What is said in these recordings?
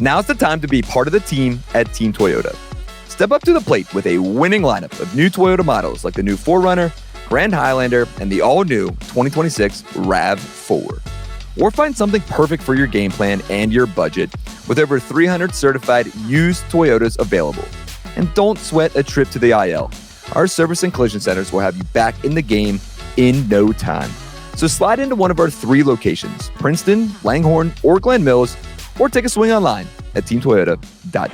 Now's the time to be part of the team at Team Toyota. Step up to the plate with a winning lineup of new Toyota models like the new 4Runner, Grand Highlander, and the all-new 2026 RAV4. Or find something perfect for your game plan and your budget with over 300 certified used Toyotas available. And don't sweat a trip to the IL. Our service and collision centers will have you back in the game in no time. So slide into one of our 3 locations, Princeton, Langhorne, or Glen Mills, or take a swing online at teamtoyota.net.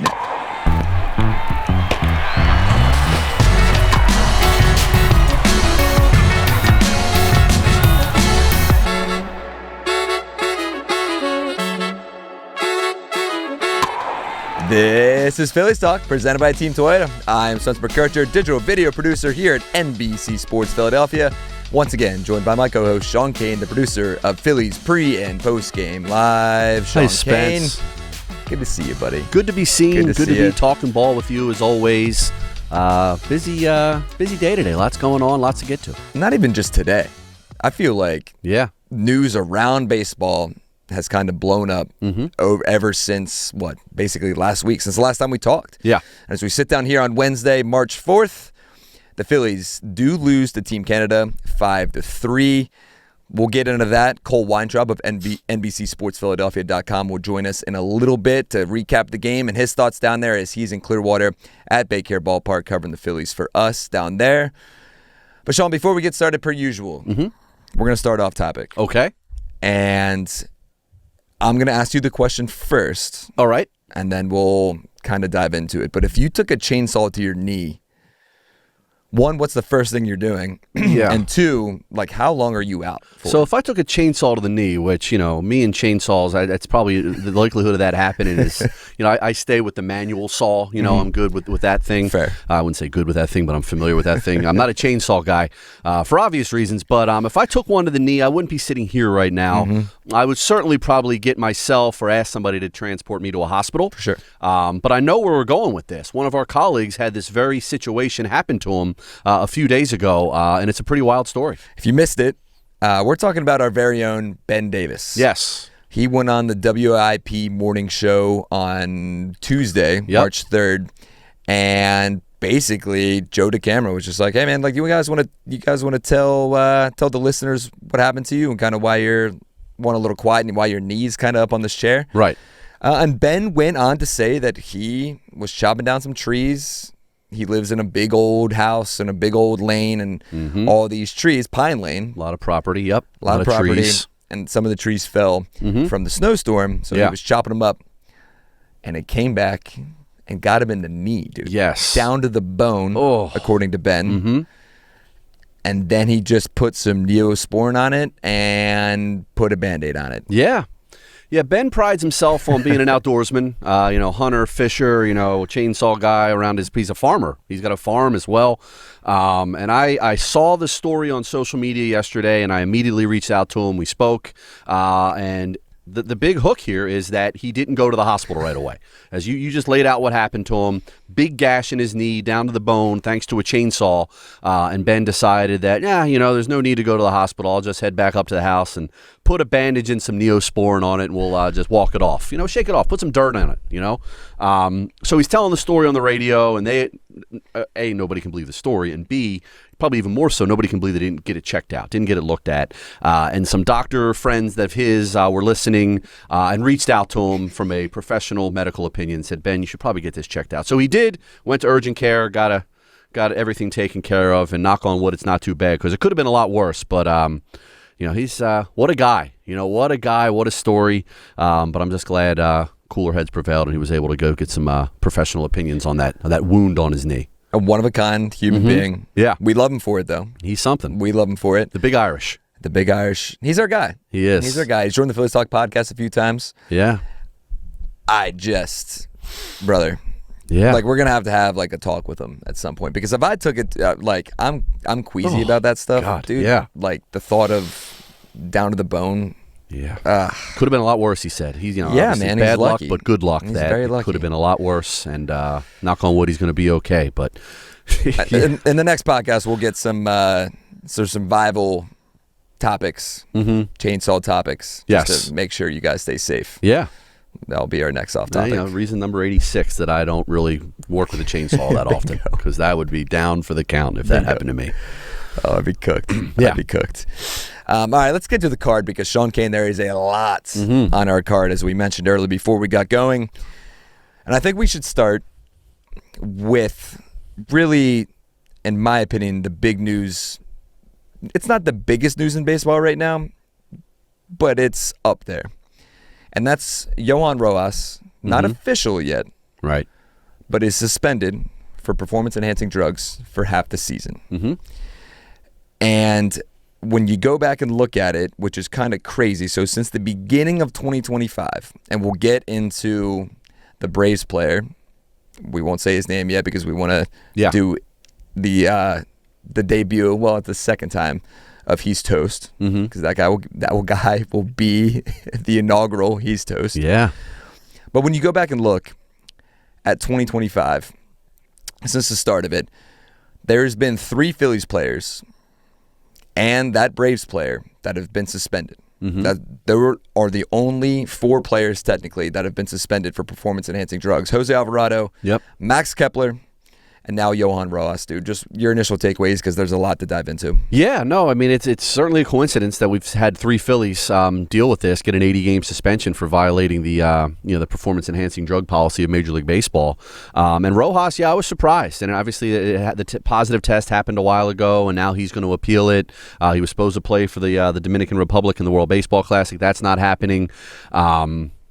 This is Phillies Talk, presented by Team Toyota. I'm Spencer McKercher, digital video producer here at NBC Sports Philadelphia. Once again, joined by my co-host, Sean Kane, the producer of Phillies pre- and post-game live. Sean Kane, good to see you, buddy. Good to be seen. Good to be talking ball with you, as always. Busy day today. Lots going on, lots to get to. Not even just today. I feel like news around baseball has kind of blown up ever since, basically last week, since the last time we talked. Yeah. As we sit down here on Wednesday, March 4th, the Phillies do lose to Team Canada 5-3. We'll get into that. Cole Weintraub of NBC Sports Philadelphia.com will join us in a little bit to recap the game and his thoughts down there as he's in Clearwater at Baycare Ballpark covering the Phillies for us down there. But Sean, before we get started, per usual, we're going to start off topic. Okay. And I'm going to ask you the question first. All right. And then we'll kind of dive into it. But if you took a chainsaw to your knee, one, what's the first thing you're doing? Yeah. And two, how long are you out for? So if I took a chainsaw to the knee, which, me and chainsaws, that's probably the likelihood of that happening is, I stay with the manual saw. I'm good with that thing. Fair. I wouldn't say good with that thing, but I'm familiar with that thing. I'm not a chainsaw guy for obvious reasons. But if I took one to the knee, I wouldn't be sitting here right now. I would certainly probably get myself or ask somebody to transport me to a hospital. For sure. But I know where we're going with this. One of our colleagues had this very situation happen to him a few days ago, and it's a pretty wild story. If you missed it, we're talking about our very own Ben Davis. Yes. He went on the WIP morning show on Tuesday, March 3rd, and basically Joe DeCamera was just like, "Hey man, you guys want to tell the listeners what happened to you and kind of why you're a little quiet and why your knee's kind of up on this chair?" Right. And Ben went on to say that he was chopping down some trees. He lives in a big old house in a big old lane and all these trees, Pine Lane. A lot of property, yep. A lot of property. Trees. And some of the trees fell from the snowstorm, so he was chopping them up. And it came back and got him in the knee, dude. Yes. Down to the bone, according to Ben. And then he just put some Neosporin on it and put a Band-Aid on it. Yeah. Yeah, Ben prides himself on being an outdoorsman, hunter, fisher, chainsaw guy around he's a farmer. He's got a farm as well. And I saw the story on social media yesterday, and I immediately reached out to him. We spoke, and the big hook here is that he didn't go to the hospital right away. As you just laid out what happened to him, big gash in his knee, down to the bone, thanks to a chainsaw. And Ben decided that, there's no need to go to the hospital. I'll just head back up to the house and put a bandage and some Neosporin on it, and we'll just walk it off. Shake it off, put some dirt on it, So he's telling the story on the radio, and A, nobody can believe the story, and B, probably even more so, nobody can believe they didn't get it checked out, didn't get it looked at. And some doctor friends of his were listening and reached out to him from a professional medical opinion, said, "Ben, you should probably get this checked out." So he did, went to urgent care, got everything taken care of, and knock on wood, it's not too bad, because it could have been a lot worse. But, he's, what a guy, what a guy, what a story. But I'm just glad cooler heads prevailed, and he was able to go get some professional opinions on that wound on his knee. A one-of-a-kind human being. Yeah. We love him for it, though. He's something. We love him for it. The Big Irish. The Big Irish. He's our guy. He is. He's our guy. He's joined the Phillies Talk podcast a few times. Yeah. Brother. Yeah. We're going to have a talk with him at some point. Because if I took it, I'm queasy about that stuff. God, dude. Yeah. The thought of down to the bone. Yeah. Could have been a lot worse, he said. He's, yeah, man, bad he's luck, lucky. but good luck. He's that very lucky. Could have been a lot worse, and knock on wood, he's going to be okay. But in the next podcast, we'll get some survival topics, chainsaw topics, just to make sure you guys stay safe. Yeah. That'll be our next off topic. Reason number 86 that I don't really work with a chainsaw that often, because that would be down for the count if that happened to me. Oh, I'd be cooked. I'd be cooked. All right, let's get to the card, because Sean Kane, there is a lot on our card, as we mentioned earlier before we got going. And I think we should start with really, in my opinion, the big news. It's not the biggest news in baseball right now, but it's up there. And that's Johan Rojas, not official yet, right, but is suspended for performance-enhancing drugs for half the season. And when you go back and look at it, which is kind of crazy, so since the beginning of 2025, and we'll get into the Braves player, we won't say his name yet because we want to do the debut, well, it's the second time, of He's Toast, because that guy will be the inaugural He's Toast. Yeah. But when you go back and look at 2025, since the start of it, there's been 3 Phillies players and that Braves player that have been suspended. There are the only 4 players technically that have been suspended for performance-enhancing drugs. Jose Alvarado, Max Kepler, and now Johan Rojas, dude. Just your initial takeaways, because there's a lot to dive into. Yeah, no, I mean, it's certainly a coincidence that we've had 3 Phillies deal with this, get an 80-game suspension for violating the the performance-enhancing drug policy of Major League Baseball. And Rojas, I was surprised. And obviously, the positive test happened a while ago, and now he's going to appeal it. He was supposed to play for the Dominican Republic in the World Baseball Classic. That's not happening.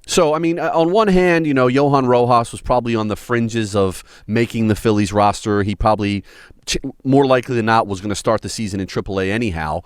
So, I mean, on one hand, Johan Rojas was probably on the fringes of making the Phillies roster. He probably, more likely than not, was going to start the season in AAA anyhow.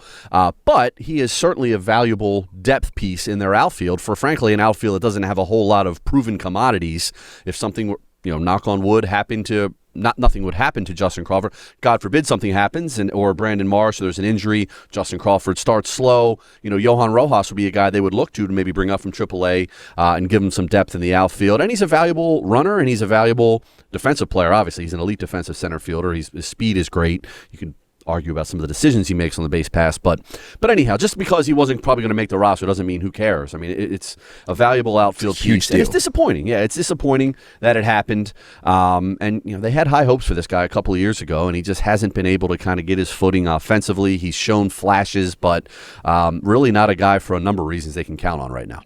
But he is certainly a valuable depth piece in their outfield for, frankly, an outfield that doesn't have a whole lot of proven commodities. If something, knock on wood, happened to... Nothing would happen to Justin Crawford. God forbid something happens, or Brandon Marsh, or there's an injury. Justin Crawford starts slow. Johan Rojas would be a guy they would look to maybe bring up from AAA and give him some depth in the outfield. And he's a valuable runner, and he's a valuable defensive player. Obviously, he's an elite defensive center fielder. His speed is great. You can argue about some of the decisions he makes on the base pass, but anyhow, just because he wasn't probably going to make the roster doesn't mean who cares. I mean, it's a valuable outfield piece. And it's disappointing. Yeah, it's disappointing that it happened. And they had high hopes for this guy a couple of years ago, and he just hasn't been able to kind of get his footing offensively. He's shown flashes, but really not a guy for a number of reasons they can count on right now.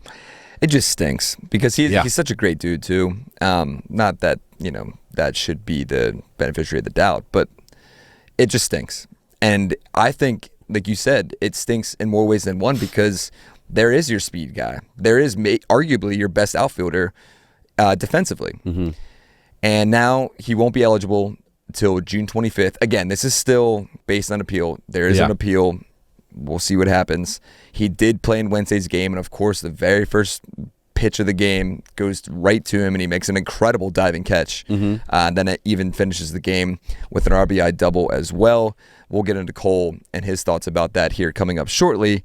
It just stinks because he's such a great dude too. Not that that should be the beneficiary of the doubt, but it just stinks. And I think, like you said, it stinks in more ways than one, because there is your speed guy. There is arguably your best outfielder defensively. And now he won't be eligible until June 25th. Again, this is still based on appeal. There is an appeal. We'll see what happens. He did play in Wednesday's game, and of course, the very first pitch of the game goes right to him, and he makes an incredible diving catch. Then it even finishes the game with an RBI double as well. We'll get into Cole and his thoughts about that here coming up shortly.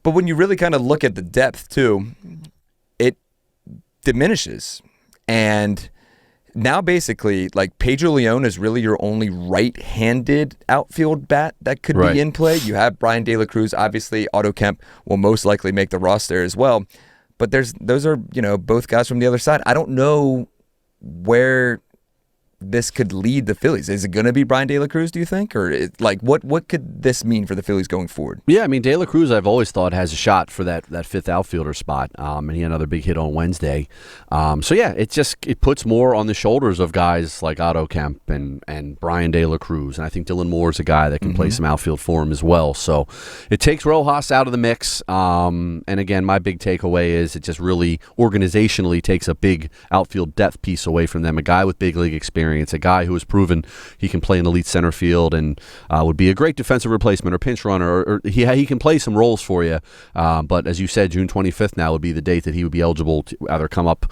But when you really kind of look at the depth too, it diminishes. And now basically, like, Pedro Leon is really your only right-handed outfield bat that could be in play. You have Brian De La Cruz. Obviously, Otto Kemp will most likely make the roster as well. But those are, both guys from the other side. I don't know where this could lead the Phillies. Is it going to be Brian De La Cruz, do you think? Or what could this mean for the Phillies going forward? Yeah, I mean, De La Cruz I've always thought has a shot for that fifth outfielder spot. And he had another big hit on Wednesday. So yeah, it puts more on the shoulders of guys like Otto Kemp and Brian De La Cruz. And I think Dylan Moore is a guy that can play some outfield for him as well. So it takes Rojas out of the mix. And again, my big takeaway is it just really organizationally takes a big outfield depth piece away from them. A guy with big league experience. A guy who has proven he can play in elite center field and would be a great defensive replacement or pinch runner, or he can play some roles for you. But as you said, June 25th now would be the date that he would be eligible to either come up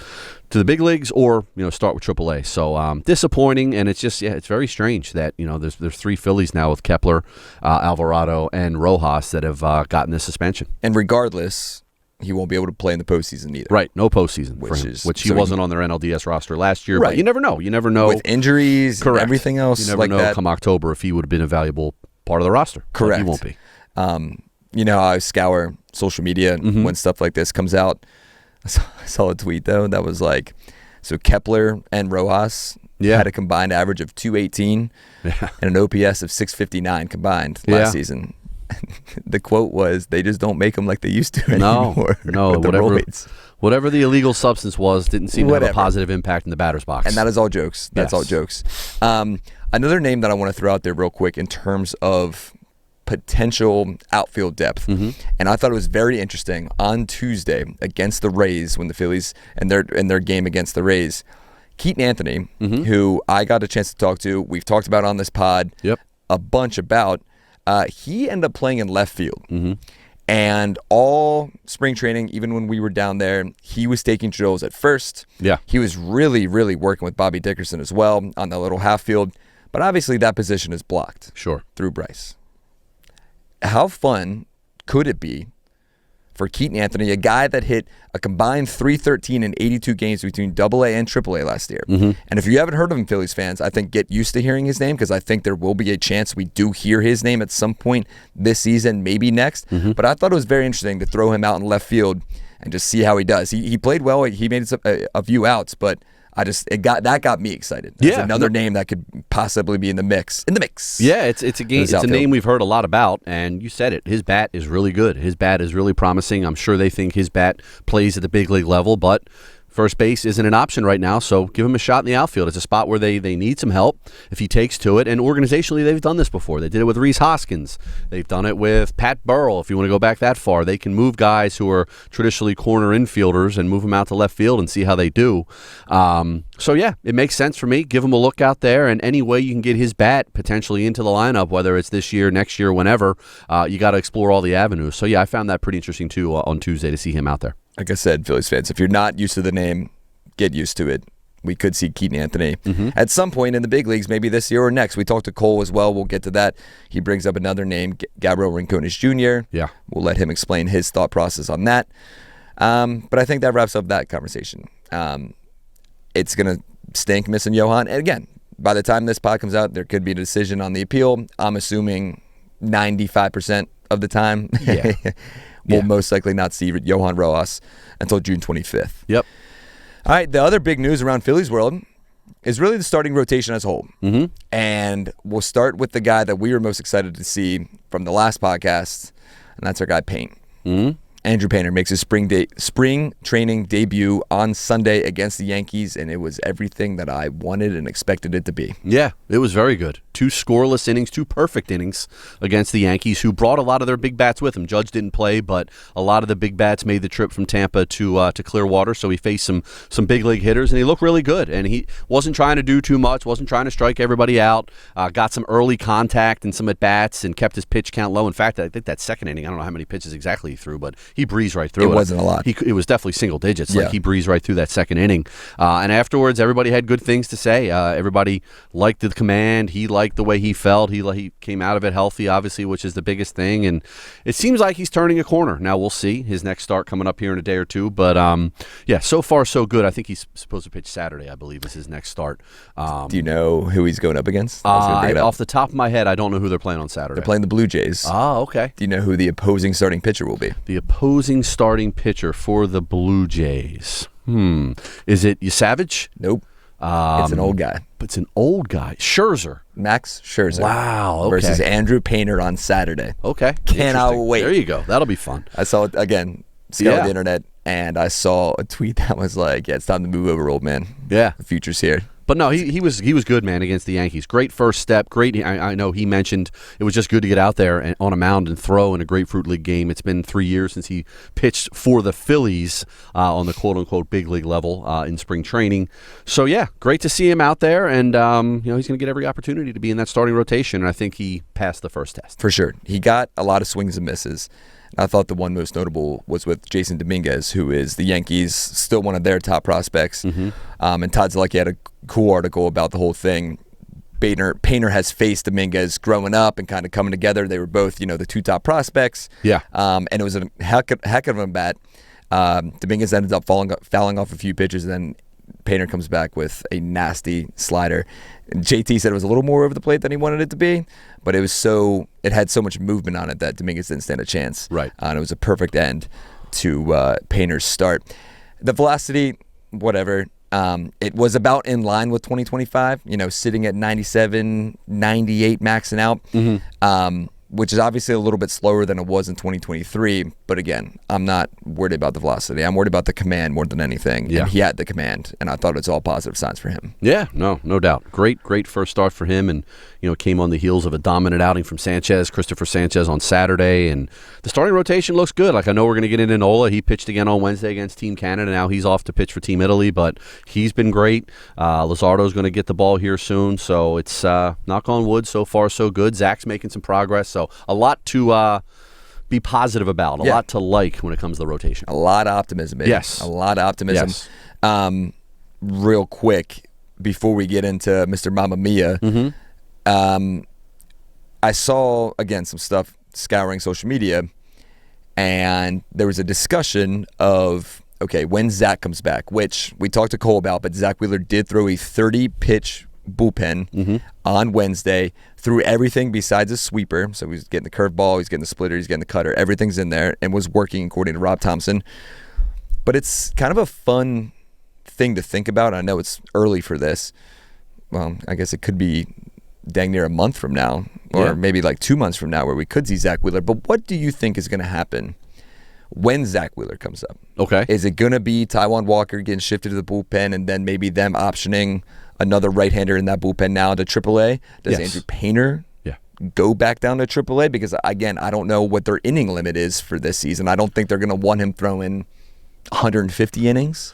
to the big leagues or start with AAA. So disappointing, and it's just it's very strange that there's 3 Phillies now with Kepler, Alvarado, and Rojas that have gotten this suspension. And regardless, he won't be able to play in the postseason either. Right, no postseason for him, which he wasn't on their NLDS roster last year. Right. But you never know. You never know. With injuries and everything else. You never know that. Come October if he would have been a valuable part of the roster. Correct. He won't be. I scour social media when stuff like this comes out. I saw a tweet, though, that was like, so Kepler and Rojas had a combined average of 218 and an OPS of 659 combined last season. The quote was, they just don't make them like they used to anymore. No, whatever the illegal substance was didn't seem to have a positive impact in the batter's box. And that is all jokes. That's all jokes. Another name that I want to throw out there real quick in terms of potential outfield depth, and I thought it was very interesting on Tuesday against the Rays when the Phillies and their game against the Rays, Keaton Anthony, who I got a chance to talk to, we've talked about on this pod a bunch about, he ended up playing in left field. And all spring training, even when we were down there, he was taking drills at first. He was really, really working with Bobby Dickerson as well on the little half field. But obviously that position is blocked through Bryce. How fun could it be for Keaton Anthony, a guy that hit a combined .313 in 82 games between AA and AAA last year? And if you haven't heard of him, Phillies fans, I think get used to hearing his name, because I think there will be a chance we do hear his name at some point this season, maybe next. But I thought it was very interesting to throw him out in left field and just see how he does. He played well. He made a few outs, but that got me excited. That's another name that could possibly be in the mix. Yeah, it's a name we've heard a lot about, and you said it. His bat is really good. His bat is really promising. I'm sure they think his bat plays at the big league level, but first base isn't an option right now, so give him a shot in the outfield. It's a spot where they need some help if he takes to it. And organizationally, they've done this before. They did it with Rhys Hoskins. They've done it with Pat Burrell, if you want to go back that far. They can move guys who are traditionally corner infielders and move them out to left field and see how they do. So, yeah, it makes sense for me. Give him a look out there, and any way you can get his bat potentially into the lineup, whether it's this year, next year, whenever, you got to explore all the avenues. So, yeah, I found that pretty interesting, too, on Tuesday to see him out there. Like I said, Phillies fans, if you're not used to the name, get used to it. We could see Keaton Anthony at some point in the big leagues, maybe this year or next. We talked to Cole as well. We'll get to that. He brings up another name, Gabriel Rincones Jr. Yeah. We'll let him explain his thought process on that. But I think that wraps up that conversation. It's going to stink missing Johan. And again, by the time this pod comes out, there could be a decision on the appeal. I'm assuming 95% of the time. We'll most likely not see Johan Rojas until June 25th. Yep. All right, the other big news around Phillies world is really the starting rotation as a whole. And we'll start with the guy that we were most excited to see from the last podcast, and that's our guy Payne. Andrew Painter makes his spring training debut on Sunday against the Yankees, and it was everything that I wanted and expected it to be. Yeah, it was very good. 2 scoreless innings, 2 perfect innings against the Yankees, who brought a lot of their big bats with him. Judge didn't play, but a lot of the big bats made the trip from Tampa to Clearwater, so he faced some big league hitters, and he looked really good. And he wasn't trying to do too much, wasn't trying to strike everybody out, got some early contact and some at-bats, and kept his pitch count low. In fact, I think that second inning, I don't know how many pitches exactly he threw, but he breezed right through it. It wasn't a lot. It was definitely single digits. Like, he breezed right through that second inning. And afterwards, everybody had good things to say. Everybody liked the command. He liked the way he felt. He came out of it healthy, obviously, which is the biggest thing. And it seems like he's turning a corner. Now, we'll see his next start coming up here in a day or two. But, yeah, so far, so good. I think he's supposed to pitch Saturday, I believe, is his next start. Do you know who he's going up against? Off the top of my head, I don't know who they're playing on Saturday. They're playing the Blue Jays. Oh, okay. Do you know who the opposing starting pitcher will be? The opposing starting pitcher for the Blue Jays. Is it Savage? Nope. It's an old guy. It's an old guy. Scherzer. Max Scherzer. Wow. Okay. Versus Andrew Painter on Saturday. Okay. Cannot wait. There you go. That'll be fun. I saw it again. Scoured the internet, and I saw a tweet that was like, "Yeah, it's time to move over, old man. Yeah, the future's here." But no, he was good, man, against the Yankees. Great first step. Great. I know he mentioned it was just good to get out there and on a mound and throw in a Grapefruit League game. It's been 3 years since he pitched for the Phillies on the quote-unquote big league level in spring training. So, yeah, great to see him out there. And, he's going to get every opportunity to be in that starting rotation. And I think he passed the first test. For sure. He got a lot of swings and misses. I thought the one most notable was with Jason Dominguez, who is the Yankees, still one of their top prospects. And Todd Zaleski had a cool article about the whole thing. Painter has faced Dominguez growing up and kind of coming together. They were both, the 2 top prospects. Yeah. And it was a heck of a bat. Dominguez ended up fouling off a few pitches, and then Painter comes back with a nasty slider. And JT said it was a little more over the plate than he wanted it to be, but it had so much movement on it that Dominguez didn't stand a chance. Right. And it was a perfect end to Painter's start. the velocity, whatever. It was about in line with 2025, sitting at 97, 98 maxing out, which is obviously a little bit slower than it was in 2023. But again, I'm not worried about the velocity. I'm worried about the command more than anything. Yeah. And he had the command, and I thought it's all positive signs for him. Yeah, no doubt. Great first start for him, and came on the heels of a dominant outing from Christopher Sanchez on Saturday, and the starting rotation looks good. Like, I know we're going to get into Nola. He pitched again on Wednesday against Team Canada. Now he's off to pitch for Team Italy, but he's been great. Luzardo's going to get the ball here soon, so it's knock on wood, so far so good. Zach's making some progress, so a lot to be positive about, a lot to like when it comes to the rotation. A lot of optimism, baby. Yes. A lot of optimism. Yes. Real quick, before we get into Mr. Mamma Mia, I saw, again, some stuff scouring social media, and there was a discussion of, okay, when Zach comes back, which we talked to Cole about, but Zach Wheeler did throw a 30-pitch bullpen on Wednesday, threw everything besides a sweeper. So he's getting the curveball, he's getting the splitter, he's getting the cutter. Everything's in there and was working according to Rob Thompson. But it's kind of a fun thing to think about. I know it's early for this. Well, I guess it could be dang near a month from now, or maybe like 2 months from now, where we could see Zach Wheeler. But what do you think is going to happen when Zach Wheeler comes up? Okay. Is it going to be Taijuan Walker getting shifted to the bullpen and then maybe them optioning another right-hander in that bullpen now to AAA? Does Andrew Painter go back down to AAA? Because, again, I don't know what their inning limit is for this season. I don't think they're going to want him throwing 150 innings.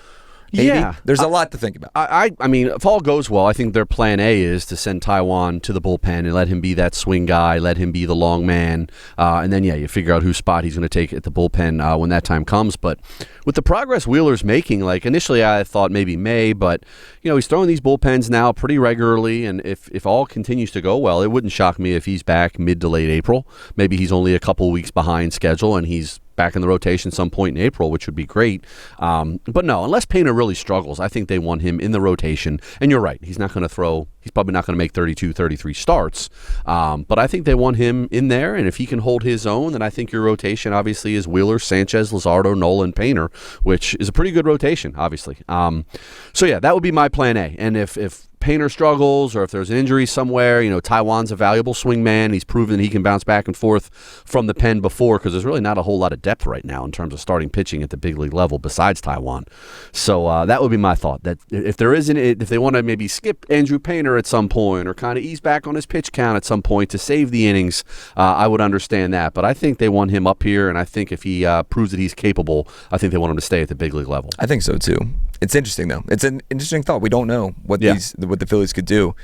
Maybe. Yeah. There's a lot to think about. I mean, if all goes well, I think their plan A is to send Taijuan to the bullpen and let him be that swing guy, let him be the long man, and then, you figure out whose spot he's going to take at the bullpen when that time comes. But with the progress Wheeler's making, like, initially I thought maybe May, but, he's throwing these bullpens now pretty regularly, and if all continues to go well, it wouldn't shock me if he's back mid to late April. Maybe he's only a couple weeks behind schedule, and he's back in the rotation some point in April, which would be great. But no, unless Painter really struggles, I think they want him in the rotation. And you're right, he's probably not going to make 32, 33 starts. But I think they want him in there, and if he can hold his own, then I think your rotation obviously is Wheeler, Sanchez, Luzardo, Nola, and Painter, which is a pretty good rotation, obviously. So yeah, that would be my plan A. And if Painter struggles, or if there's an injury somewhere, Taijuan's a valuable swing man. He's proven he can bounce back and forth from the pen before, because there's really not a whole lot of depth right now in terms of starting pitching at the big league level besides Taijuan. So that would be my thought, that if they want to maybe skip Andrew Painter at some point, or kind of ease back on his pitch count at some point to save the innings, I would understand that. But I think they want him up here, and I think if he proves that he's capable, I think they want him to stay at the big league level. I think so too. It's interesting, though. It's an interesting thought. We don't know what the Phillies could do.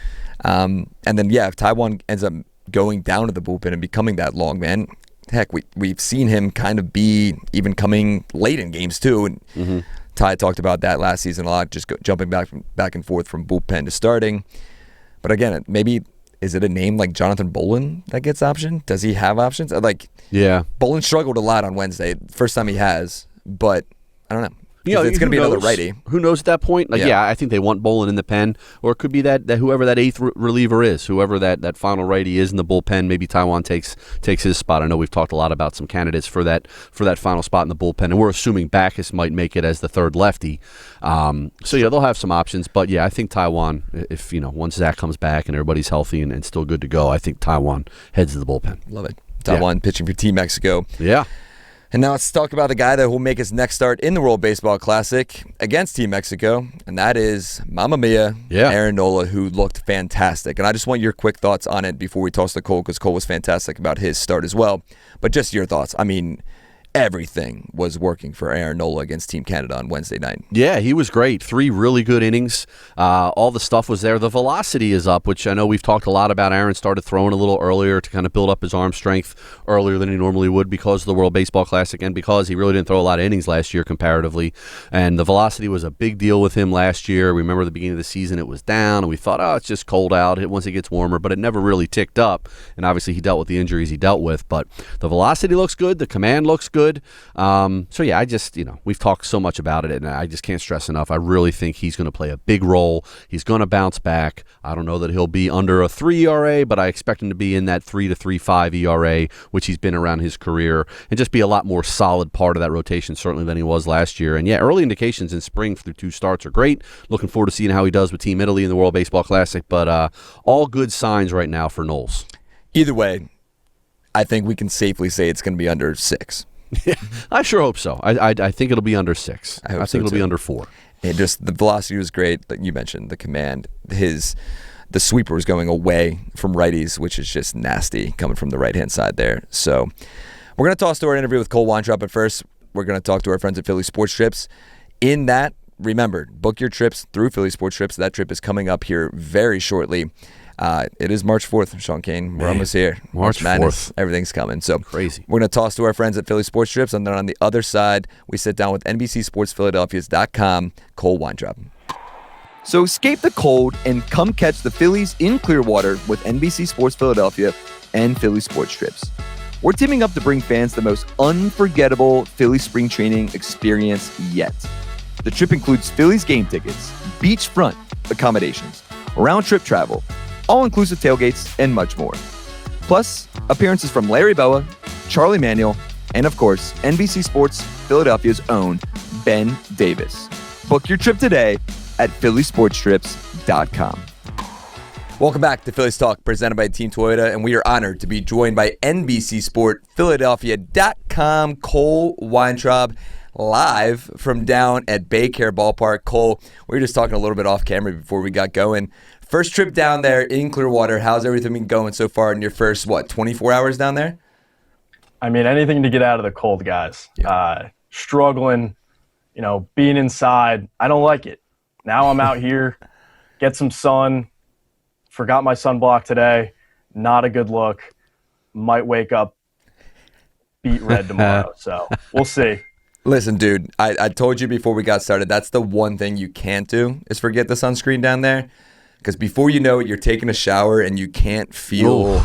And then, if Taijuan ends up going down to the bullpen and becoming that long man, heck, we've seen him kind of be even coming late in games, too. And Ty talked about that last season a lot, just jumping back and forth from bullpen to starting. But again, maybe, is it a name like Jonathan Bolin that gets optioned? Does he have options? Bolin struggled a lot on Wednesday. First time he has, but I don't know. It's going to be another righty. Who knows at that point? I think they want Bolin in the pen, or it could be that whoever that eighth reliever is, whoever that final righty is in the bullpen, maybe Taijuan takes his spot. I know we've talked a lot about some candidates for that final spot in the bullpen, and we're assuming Backus might make it as the third lefty. They'll have some options, but I think Taijuan, if once Zach comes back and everybody's healthy and still good to go, I think Taijuan heads to the bullpen. Love it. Taijuan pitching for Team Mexico. Yeah. And now let's talk about the guy that will make his next start in the World Baseball Classic against Team Mexico, and that is Mamma Mia, Aaron Nola, who looked fantastic. And I just want your quick thoughts on it before we toss to Cole, because Cole was fantastic about his start as well. But just your thoughts. I mean, everything was working for Aaron Nola against Team Canada on Wednesday night. Yeah, he was great. 3 really good innings. All the stuff was there. The velocity is up, which I know we've talked a lot about. Aaron started throwing a little earlier to kind of build up his arm strength earlier than he normally would because of the World Baseball Classic and because he really didn't throw a lot of innings last year comparatively. And the velocity was a big deal with him last year. Remember the beginning of the season, it was down, and we thought, it's just cold out once it gets warmer, but it never really ticked up. And obviously he dealt with the injuries he dealt with. But the velocity looks good. The command looks good. good. So yeah, I just, we've talked so much about it, and I just can't stress enough. I really think he's going to play a big role. He's going to bounce back. I don't know that he'll be under a 3 ERA, but I expect him to be in that 3 to 3.5 ERA, which he's been around his career, and just be a lot more solid part of that rotation certainly than he was last year. And yeah, early indications in spring through 2 starts are great. Looking forward to seeing how he does with Team Italy in the World Baseball Classic, but all good signs right now for Knowles. Either way, I think we can safely say it's going to be under 6. Yeah, I sure hope so. I think it'll be under 6. I think it'll be under 4. And just the velocity was great. Like you mentioned, the command, the sweeper was going away from righties, which is just nasty coming from the right-hand side there. So we're going to toss to our interview with Cole Weintraub, but first we're going to talk to our friends at Philly Sports Trips. In that, remember, book your trips through Philly Sports Trips. That trip is coming up here very shortly. It is March 4th, Sean Kane. We're almost here. March Madness. 4th. Everything's coming. So crazy. We're going to toss to our friends at Philly Sports Trips, and then on the other side, we sit down with NBC Sports Philadelphia's.com, Cole Weintraub. So escape the cold and come catch the Phillies in Clearwater with NBC Sports Philadelphia and Philly Sports Trips. We're teaming up to bring fans the most unforgettable Philly spring training experience yet. The trip includes Phillies game tickets, beachfront accommodations, round-trip travel, all-inclusive tailgates, and much more. Plus, appearances from Larry Boa, Charlie Manuel, and of course, NBC Sports Philadelphia's own Ben Davis. Book your trip today at phillysportstrips.com. Welcome back to Phillies Talk, presented by Team Toyota, and we are honored to be joined by NBC Sport Philadelphia.com, Cole Weintraub, live from down at Baycare Ballpark. Cole, we were just talking a little bit off camera before we got going. First trip down there in Clearwater, how's everything been going so far in your first, 24 hours down there? I mean, anything to get out of the cold, guys. Yeah. Struggling, being inside, I don't like it. Now I'm out here, get some sun. Forgot my sunblock today. Not a good look. Might wake up beet red tomorrow. So we'll see. Listen, dude, I told you before we got started, that's the one thing you can't do is forget the sunscreen down there. Because before you know it, you're taking a shower and you can't feel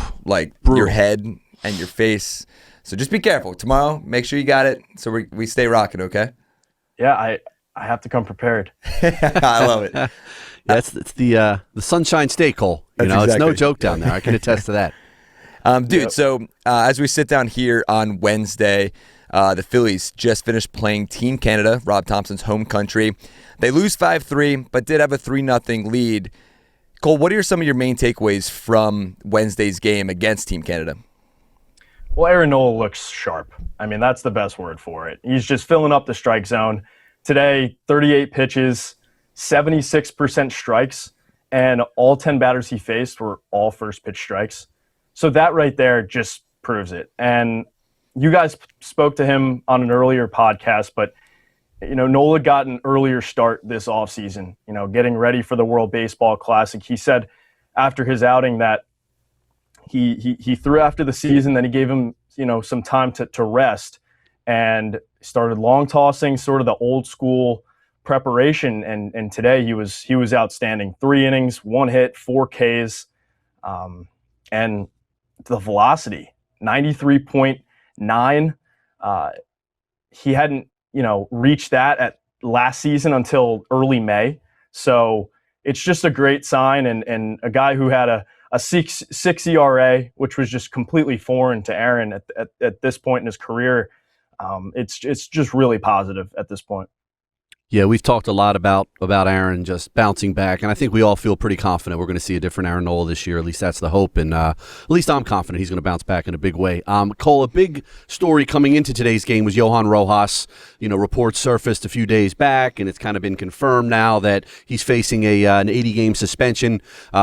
your head and your face. So just be careful. Tomorrow, make sure you got it so we stay rocking, okay? Yeah, I have to come prepared. I love it. It's the Sunshine State, Cole. It's no joke down there. I can attest to that. Dude, yep. So as we sit down here on Wednesday, the Phillies just finished playing Team Canada, Rob Thompson's home country. They lose 5-3, but did have a 3-0 lead. Cole, what are some of your main takeaways from Wednesday's game against Team Canada? Well, Aaron Nola looks sharp. I mean, that's the best word for it. He's just filling up the strike zone. Today, 38 pitches, 76% strikes, and all 10 batters he faced were all first pitch strikes. So that right there just proves it. And you guys spoke to him on an earlier podcast, but Nola got an earlier start this offseason, getting ready for the World Baseball Classic. He said after his outing that he threw after the season, then he gave him, some time to rest and started long tossing, sort of the old school preparation. And today he was outstanding. 3 innings, 1 hit, 4 Ks, and the velocity, 93.9. He hadn't, reached that at last season until early May. So it's just a great sign. And a guy who had a 6 ERA, which was just completely foreign to Aaron at this point in his career. It's just really positive at this point. Yeah, we've talked a lot about Aaron just bouncing back, and I think we all feel pretty confident we're going to see a different Aaron Nola this year. At least that's the hope, and at least I'm confident he's going to bounce back in a big way. Cole, a big story coming into today's game was Johan Rojas. Reports surfaced a few days back, and it's kind of been confirmed now that he's facing an 80-game suspension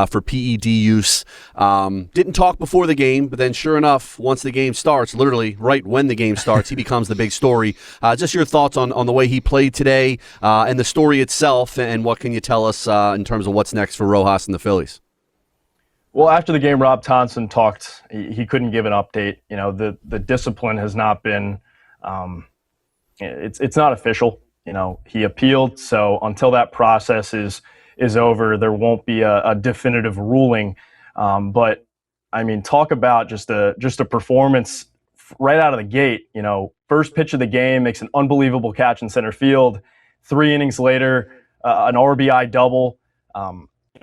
for PED use. Didn't talk before the game, but then sure enough, once the game starts, literally right when the game starts, he becomes the big story. Just your thoughts on the way he played today, and the story itself, and what can you tell us in terms of what's next for Rojas and the Phillies? Well, after the game, Rob Thompson talked. He couldn't give an update. The discipline has not been it's not official. He appealed, so until that process is over, there won't be a definitive ruling. But I mean, talk about just a performance right out of the gate, first pitch of the game, makes an unbelievable catch in center field. 3 innings later, an RBI double.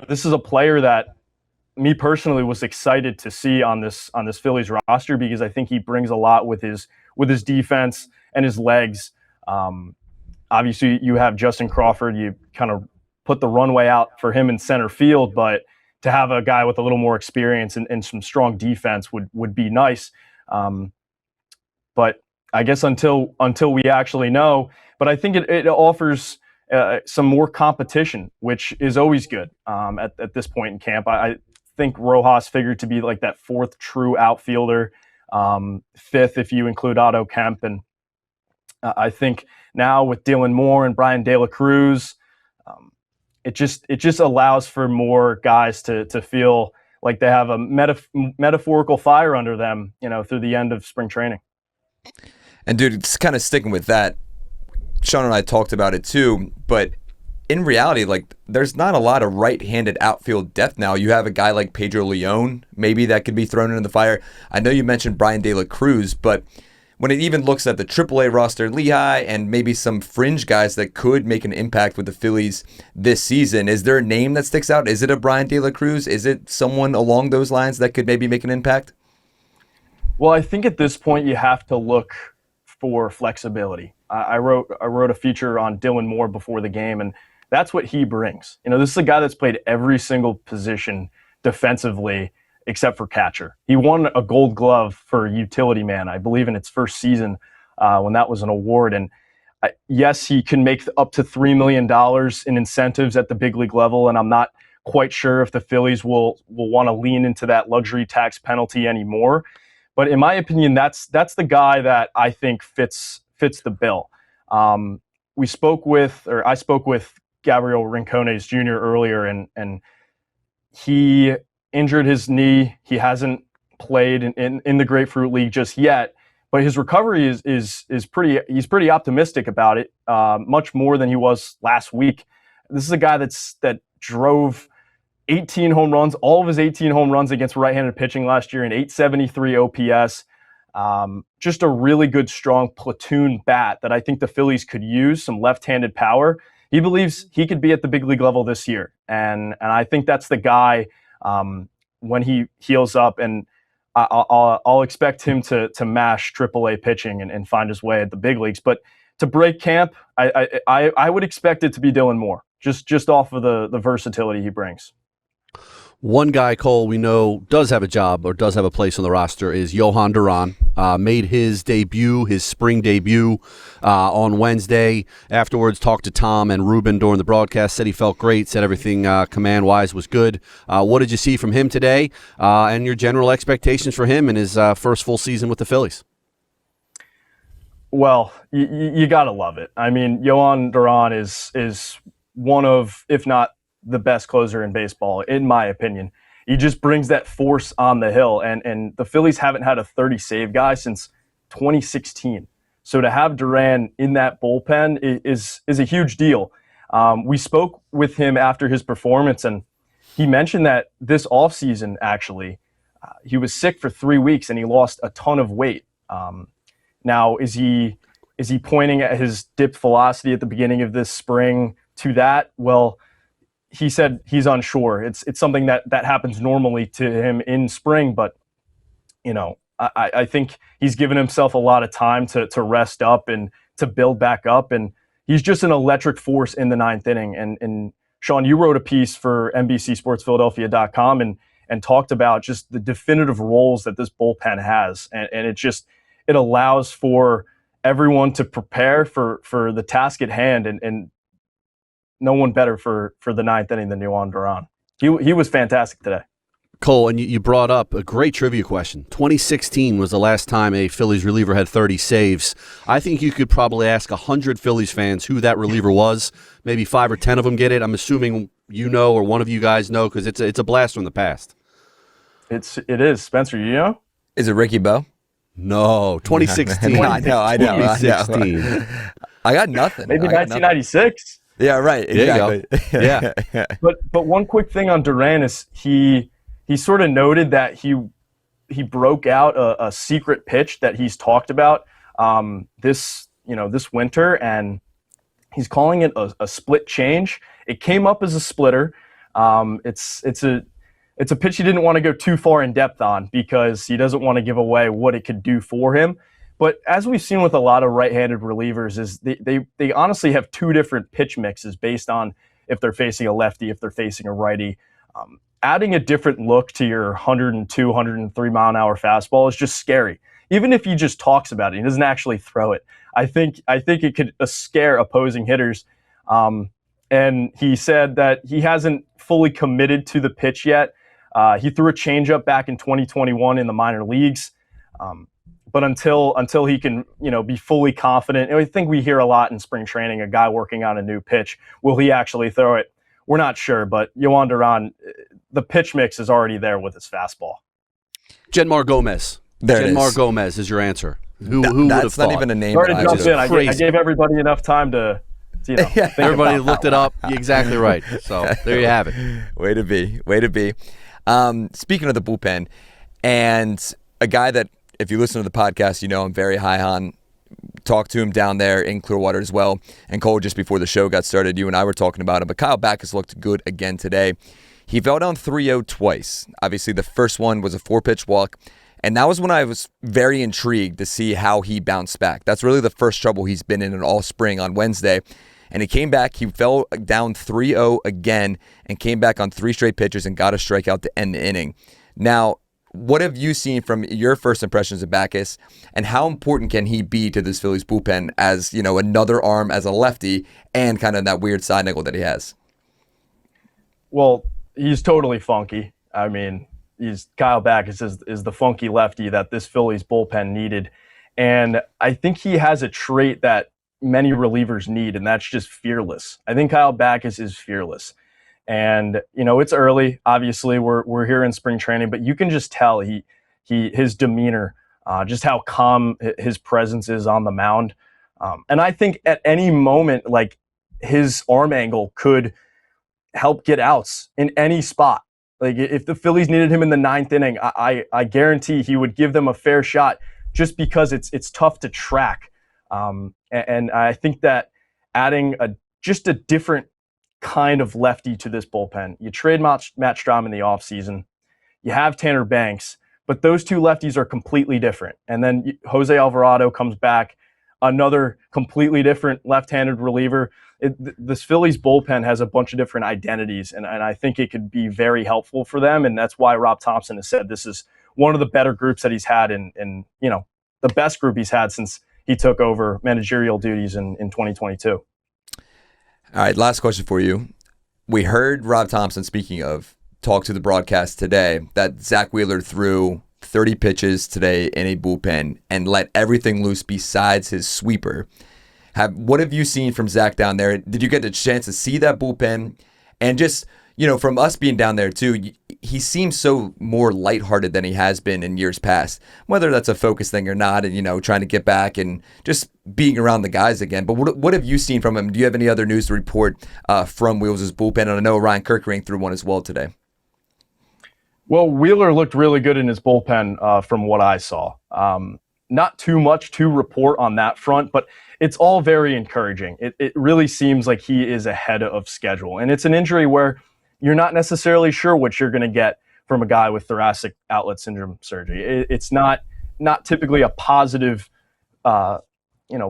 This is a player that me personally was excited to see on this Phillies roster, because I think he brings a lot with his defense and his legs. Obviously, you have Justin Crawford. You kind of put the runway out for him in center field, but to have a guy with a little more experience and some strong defense would be nice. But I guess until we actually know, but I think it offers some more competition, which is always good at this point in camp. I think Rojas figured to be like that 4th true outfielder, 5th if you include Otto Kemp. And I think now with Dylan Moore and Brian De La Cruz, it just allows for more guys to feel like they have a metaphorical fire under them, through the end of spring training. And dude, it's kind of sticking with that. Sean and I talked about it too, but in reality, like, there's not a lot of right-handed outfield depth now. You have a guy like Pedro Leon, maybe, that could be thrown into the fire. I know you mentioned Brian De La Cruz, but when it even looks at the AAA roster, Lehigh, and maybe some fringe guys that could make an impact with the Phillies this season, is there a name that sticks out? Is it a Brian De La Cruz? Is it someone along those lines that could maybe make an impact? Well, I think at this point you have to look for flexibility. I wrote a feature on Dylan Moore before the game, and that's what he brings. This is a guy that's played every single position defensively except for catcher. He won a Gold Glove for utility man, I believe, in its first season when that was an award. And yes, he can make up to $3 million in incentives at the big league level, and I'm not quite sure if the Phillies will want to lean into that luxury tax penalty anymore. But in my opinion, that's the guy that I think fits the bill. I spoke with Gabriel Rincones Jr. earlier, and he injured his knee. He hasn't played in the Grapefruit League just yet, but his recovery is he's pretty optimistic about it, much more than he was last week. This is a guy that drove 18 home runs, all of his 18 home runs against right-handed pitching last year, in 873 OPS. Just a really good, strong platoon bat that I think the Phillies could use, some left-handed power. He believes he could be at the big league level this year. And I think that's the guy when he heals up, and I'll expect him to mash AAA pitching and find his way at the big leagues. But to break camp, I would expect it to be Dylan Moore, just off of the versatility he brings. One guy, Cole, we know does have a job or does have a place on the roster is Johan Duran. Made his spring debut on Wednesday. Afterwards, talked to Tom and Ruben during the broadcast, said he felt great, said everything command-wise was good. What did you see from him today, and your general expectations for him in his first full season with the Phillies? Well, you got to love it. I mean, Johan Duran is one of, if not the best closer in baseball, in my opinion. He just brings that force on the hill, and the Phillies haven't had a 30 save guy since 2016. So to have Duran in that bullpen is a huge deal. We spoke with him after his performance, and he mentioned that this offseason, actually, he was sick for 3 weeks and he lost a ton of weight. Now, is he pointing at his dipped velocity at the beginning of this spring to that? Well, he said he's unsure. It's something that happens normally to him in spring, but I think he's given himself a lot of time to rest up and to build back up, and he's just an electric force in the ninth inning. And Sean, you wrote a piece for NBC Sports Philadelphia.com and talked about just the definitive roles that this bullpen has, and it allows for everyone to prepare for the task at hand, and no one better for the ninth inning than Johan Duran. He was fantastic today. Cole, and you brought up a great trivia question. 2016 was the last time a Phillies reliever had 30 saves. I think you could probably ask 100 Phillies fans who that reliever was. Maybe 5 or 10 of them get it. I'm assuming you know, or one of you guys know, because it's a blast from the past. It is. Spencer, you know? Is it Ricky Bo? No, 2016. I know. 2016. I got nothing. Maybe 1996. Yeah, right. Exactly. Yeah. But one quick thing on Duran is he sort of noted that he broke out a secret pitch that he's talked about this winter, and he's calling it a split change. It came up as a splitter. It's a pitch he didn't want to go too far in depth on because he doesn't want to give away what it could do for him. But as we've seen with a lot of right-handed relievers, is they honestly have two different pitch mixes based on if they're facing a lefty, if they're facing a righty. Adding a different look to your 102, 103 mile an hour fastball is just scary. Even if he just talks about it, he doesn't actually throw it. I think it could scare opposing hitters. And he said that he hasn't fully committed to the pitch yet. He threw a changeup back in 2021 in the minor leagues. But until he can, be fully confident, and I think we hear a lot in spring training, a guy working on a new pitch, will he actually throw it? We're not sure, but Yohan Duran, the pitch mix is already there with his fastball. Genmar Gomez. Genmar Gomez is your answer. Who would have thought? That's not even a name. Sorry to jump in. I gave everybody enough time to everybody looked it up. Exactly right. So there you have it. Way to be. Speaking of the bullpen, and a guy that, if you listen to the podcast, I'm very high on. Talked to him down there in Clearwater as well. And Cole, just before the show got started, you and I were talking about him. But Kyle Backus looked good again today. He fell down 3-0 twice. Obviously, the first one was a 4-pitch walk. And that was when I was very intrigued to see how he bounced back. That's really the first trouble he's been in all spring on Wednesday. And he came back. He fell down 3-0 again and came back on 3 straight pitches and got a strikeout to end the inning. Now, what have you seen from your first impressions of Backus, and how important can he be to this Phillies bullpen as, another arm as a lefty and kind of that weird side nickel that he has? Well, he's totally funky. I mean, Kyle Backus is the funky lefty that this Phillies bullpen needed. And I think he has a trait that many relievers need, and that's just fearless. I think Kyle Backus is fearless. And, it's early. Obviously, we're here in spring training, but you can just tell his demeanor, just how calm his presence is on the mound. And I think at any moment, like, his arm angle could help get outs in any spot. Like, if the Phillies needed him in the 9th inning, I guarantee he would give them a fair shot just because it's tough to track. And I think that adding just a different kind of lefty to this bullpen. You trade Matt Strahm in the offseason. You have Tanner Banks, but those two lefties are completely different. And then Jose Alvarado comes back, another completely different left-handed reliever. This Phillies bullpen has a bunch of different identities, and I think it could be very helpful for them. And that's why Rob Thompson has said this is one of the better groups that he's had in the best group he's had since he took over managerial duties in 2022. All right, last question for you. We heard Rob Thompson, speaking of, talk to the broadcast today that Zach Wheeler threw 30 pitches today in a bullpen and let everything loose besides his sweeper. What have you seen from Zach down there? Did you get the chance to see that bullpen? And just, from us being down there too, he seems so more lighthearted than he has been in years past, whether that's a focus thing or not, and, trying to get back and just being around the guys again. But what have you seen from him? Do you have any other news to report from Wheels' bullpen? And I know Ryan Kirkering threw one as well today. Well, Wheeler looked really good in his bullpen from what I saw. Not too much to report on that front, but it's all very encouraging. It really seems like he is ahead of schedule. And it's an injury where you're not necessarily sure what you're going to get from a guy with thoracic outlet syndrome surgery. It's not typically a positive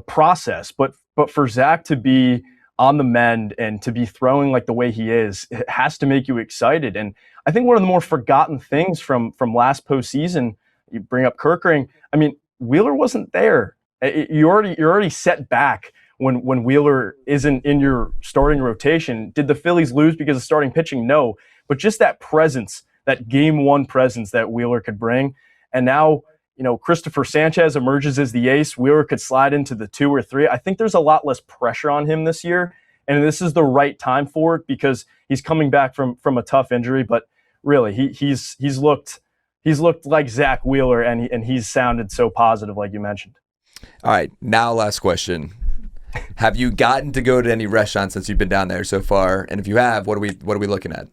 process, but for Zach to be on the mend and to be throwing like the way he is, it has to make you excited. And I think one of the more forgotten things from last postseason, you bring up Kirkering. I mean, Wheeler wasn't there. You're already set back when Wheeler isn't in your starting rotation. Did the Phillies lose because of starting pitching? No, but just that presence, that game one presence that Wheeler could bring. And now, Christopher Sanchez emerges as the ace. Wheeler could slide into the 2 or 3. I think there's a lot less pressure on him this year. And this is the right time for it because he's coming back from a tough injury. But really, he's looked like Zach Wheeler, and he's sounded so positive, like you mentioned. All right, now last question. Have you gotten to go to any restaurants since you've been down there so far? And if you have, what are we looking at?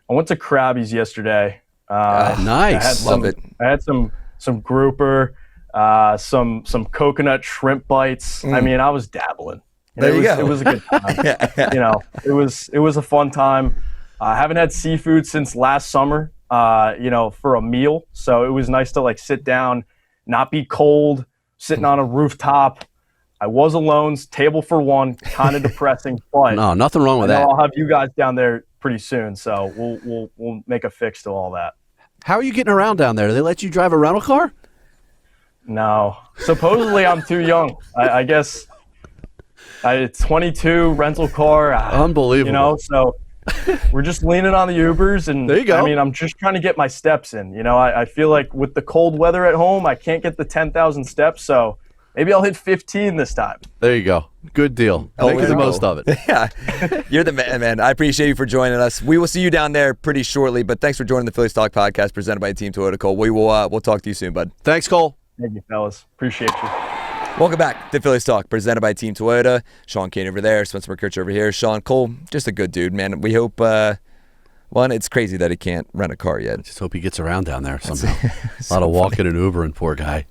I went to Krabby's yesterday. Nice. Love it. I had some grouper, some coconut shrimp bites. I mean, I was dabbling. There you go. It was a good time. It was a fun time. I haven't had seafood since last summer, for a meal. So it was nice to sit down, not be cold, sitting on a rooftop. I was alone, table for one, kind of depressing, but no, nothing wrong with that. I'll have you guys down there pretty soon, so we'll make a fix to all that. How are you getting around down there? Do they let you drive a rental car? No, supposedly I'm too young. I guess it's 22 rental car. Unbelievable. So we're just leaning on the Ubers, and there you go. I mean, I'm just trying to get my steps in. I feel like with the cold weather at home, I can't get the 10,000 steps, so maybe I'll hit 15 this time. There you go. Good deal. Make the most of it. Yeah. You're the man. I appreciate you for joining us. We will see you down there pretty shortly, but thanks for joining the Phillies Talk podcast presented by Team Toyota. Cole, we'll talk to you soon, bud. Thanks, Cole. Thank you, fellas. Appreciate you. Welcome back to Phillies Talk presented by Team Toyota. Sean Kane over there, Spencer McKercher over here. Sean, Cole, just a good dude, man. We hope it's crazy that he can't rent a car yet. Just hope he gets around down there somehow. A lot of walking and Ubering, poor guy.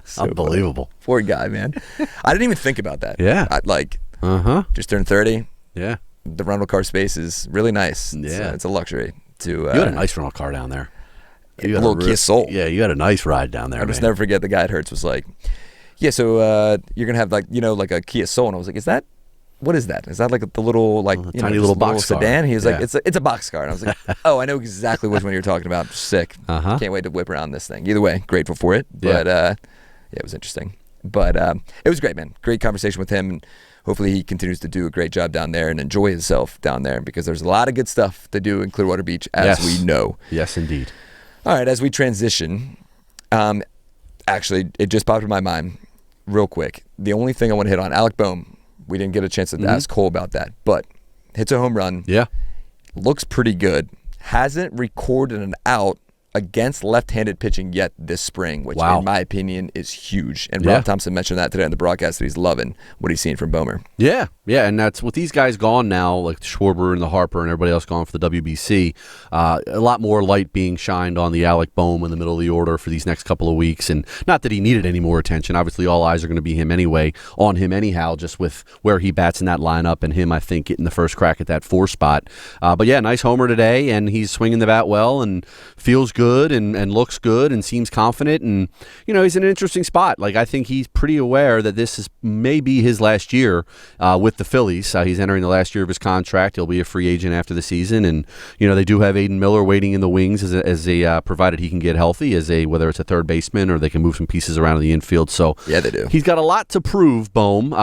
So unbelievable. Funny. Poor guy, man. I didn't even think about that. Yeah. Just turned 30. Yeah. The rental car space is really nice. Yeah. It's a luxury. You had a nice rental car down there. A little Kia Soul. Yeah, you had a nice ride down there, I'll just never forget the guy at Hertz was like, yeah, so you're going to have like a Kia Soul. And I was like, what is that? Is that like the little, tiny little box car sedan? He was like, it's a box car. And I was like, oh, I know exactly which one you're talking about. Sick. Can't wait to whip around this thing. Either way, grateful for it. But it was interesting. But it was great, man. Great conversation with him. And hopefully he continues to do a great job down there and enjoy himself down there because there's a lot of good stuff to do in Clearwater Beach, as we know. Yes, indeed. All right, as we transition, actually, it just popped in my mind real quick. The only thing I want to hit on, Alec Boehm, we didn't get a chance to ask Cole about that, but hits a home run. Yeah. Looks pretty good. Hasn't recorded an out against left-handed pitching yet this spring, which in my opinion is huge. And Rob Thompson mentioned that today on the broadcast that he's loving what he's seeing from Boehmer. Yeah, and that's with these guys gone now, like Schwarber and the Harper and everybody else gone for the WBC. A lot more light being shined on the Alec Boehm in the middle of the order for these next couple of weeks. And not that he needed any more attention. Obviously, all eyes are going to be on him anyhow, just with where he bats in that lineup and him, I think, getting the first crack at that 4 spot. But yeah, nice homer today, and he's swinging the bat well and feels good and looks good and seems confident, and he's in an interesting spot. Like, I think he's pretty aware that this is maybe his last year with the Phillies. He's entering the last year of his contract. He'll be a free agent after the season, and they do have Aiden Miller waiting in the wings as a provided he can get healthy as a whether it's a third baseman or they can move some pieces around in the infield. So yeah, they do. He's got a lot to prove, Boehm,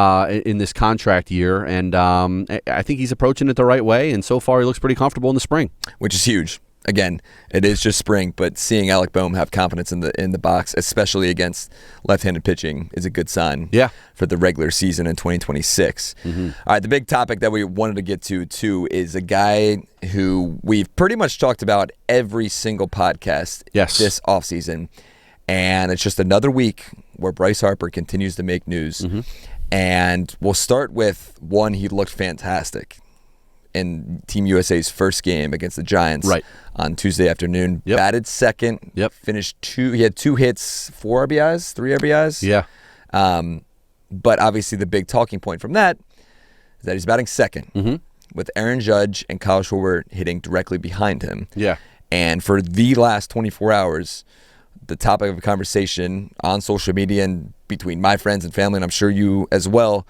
in this contract year, and I think he's approaching it the right way. And so far, he looks pretty comfortable in the spring, which is huge. Again, it is just spring, but seeing Alec Boehm have confidence in the box, especially against left-handed pitching, is a good sign for the regular season in 2026. All right, the big topic that we wanted to get to, too, is a guy who we've pretty much talked about every single podcast this offseason, and it's just another week where Bryce Harper continues to make news. And we'll start with one, he looked fantastic in Team USA's first game against the Giants on Tuesday afternoon. Batted second. Finished he had 2 hits, 4 RBIs, 3 RBIs. Yeah. But obviously the big talking point from that is that he's batting second with Aaron Judge and Kyle Schwarber hitting directly behind him. Yeah. And for the last 24 hours, the topic of conversation on social media and between my friends and family, and I'm sure you as well,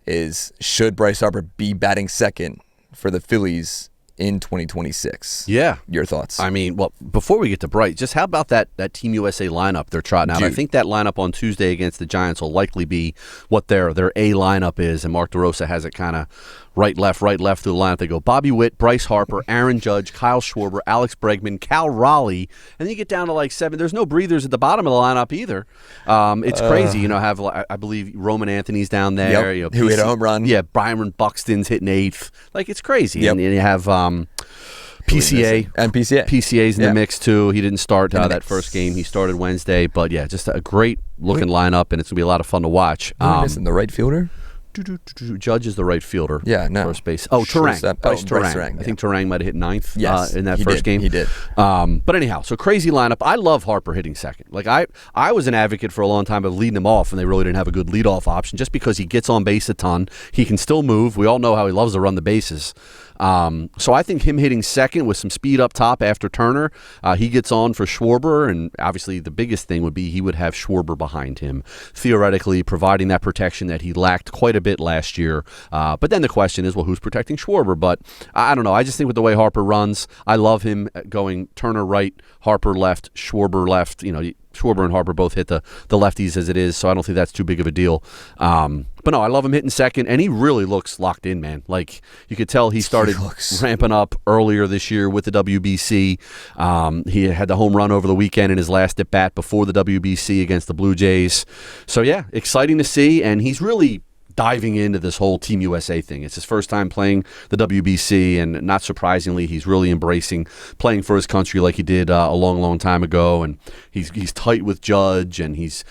is should Bryce Harper be batting second for the Phillies in 2026? Yeah. Your thoughts? I mean, well, before we get to Bryce, just how about that Team USA lineup they're trotting out? I think that lineup on Tuesday against the Giants will likely be what their A lineup is, and Mark DeRosa has it kind of right, left through the lineup. They go Bobby Witt, Bryce Harper, Aaron Judge, Kyle Schwarber, Alex Bregman, Cal Raleigh, and then you get down to like 7. There's no breathers at the bottom of the lineup either. It's crazy. Have I believe Roman Anthony's down there. Who hit a home run. Yeah, Byron Buxton's hitting 8th. Like, it's crazy. And you have PCA. And PCA. PCA's in the mix, too. He didn't start that first game. He started Wednesday. But, yeah, just a great-looking lineup, and it's going to be a lot of fun to watch. Missing the right fielder? Judge is the right fielder. Yeah, no. First base. Oh, Turang. Bryce Turang. I think Turang might have hit ninth in that first game. He did. But anyhow, so crazy lineup. I love Harper hitting second. Like I was an advocate for a long time of leading him off, and they really didn't have a good leadoff option just because he gets on base a ton. He can still move. We all know how he loves to run the bases. So I think him hitting second with some speed up top after Turner, he gets on for Schwarber, and obviously the biggest thing would be he would have Schwarber behind him, theoretically providing that protection that he lacked quite a bit last year. But then the question is, well, who's protecting Schwarber? But I don't know. I just think with the way Harper runs, I love him going Turner right, Harper left, Schwarber left. Schwarber and Harper both hit the lefties as it is, so I don't think that's too big of a deal. But no, I love him hitting second, and he really looks locked in, man. Like, you could tell he started ramping up earlier this year with the WBC. He had the home run over the weekend in his last at-bat before the WBC against the Blue Jays. So, yeah, exciting to see, and he's really diving into this whole Team USA thing. It's his first time playing the WBC, and not surprisingly, he's really embracing playing for his country like he did a long, long time ago. And he's tight with Judge, and he's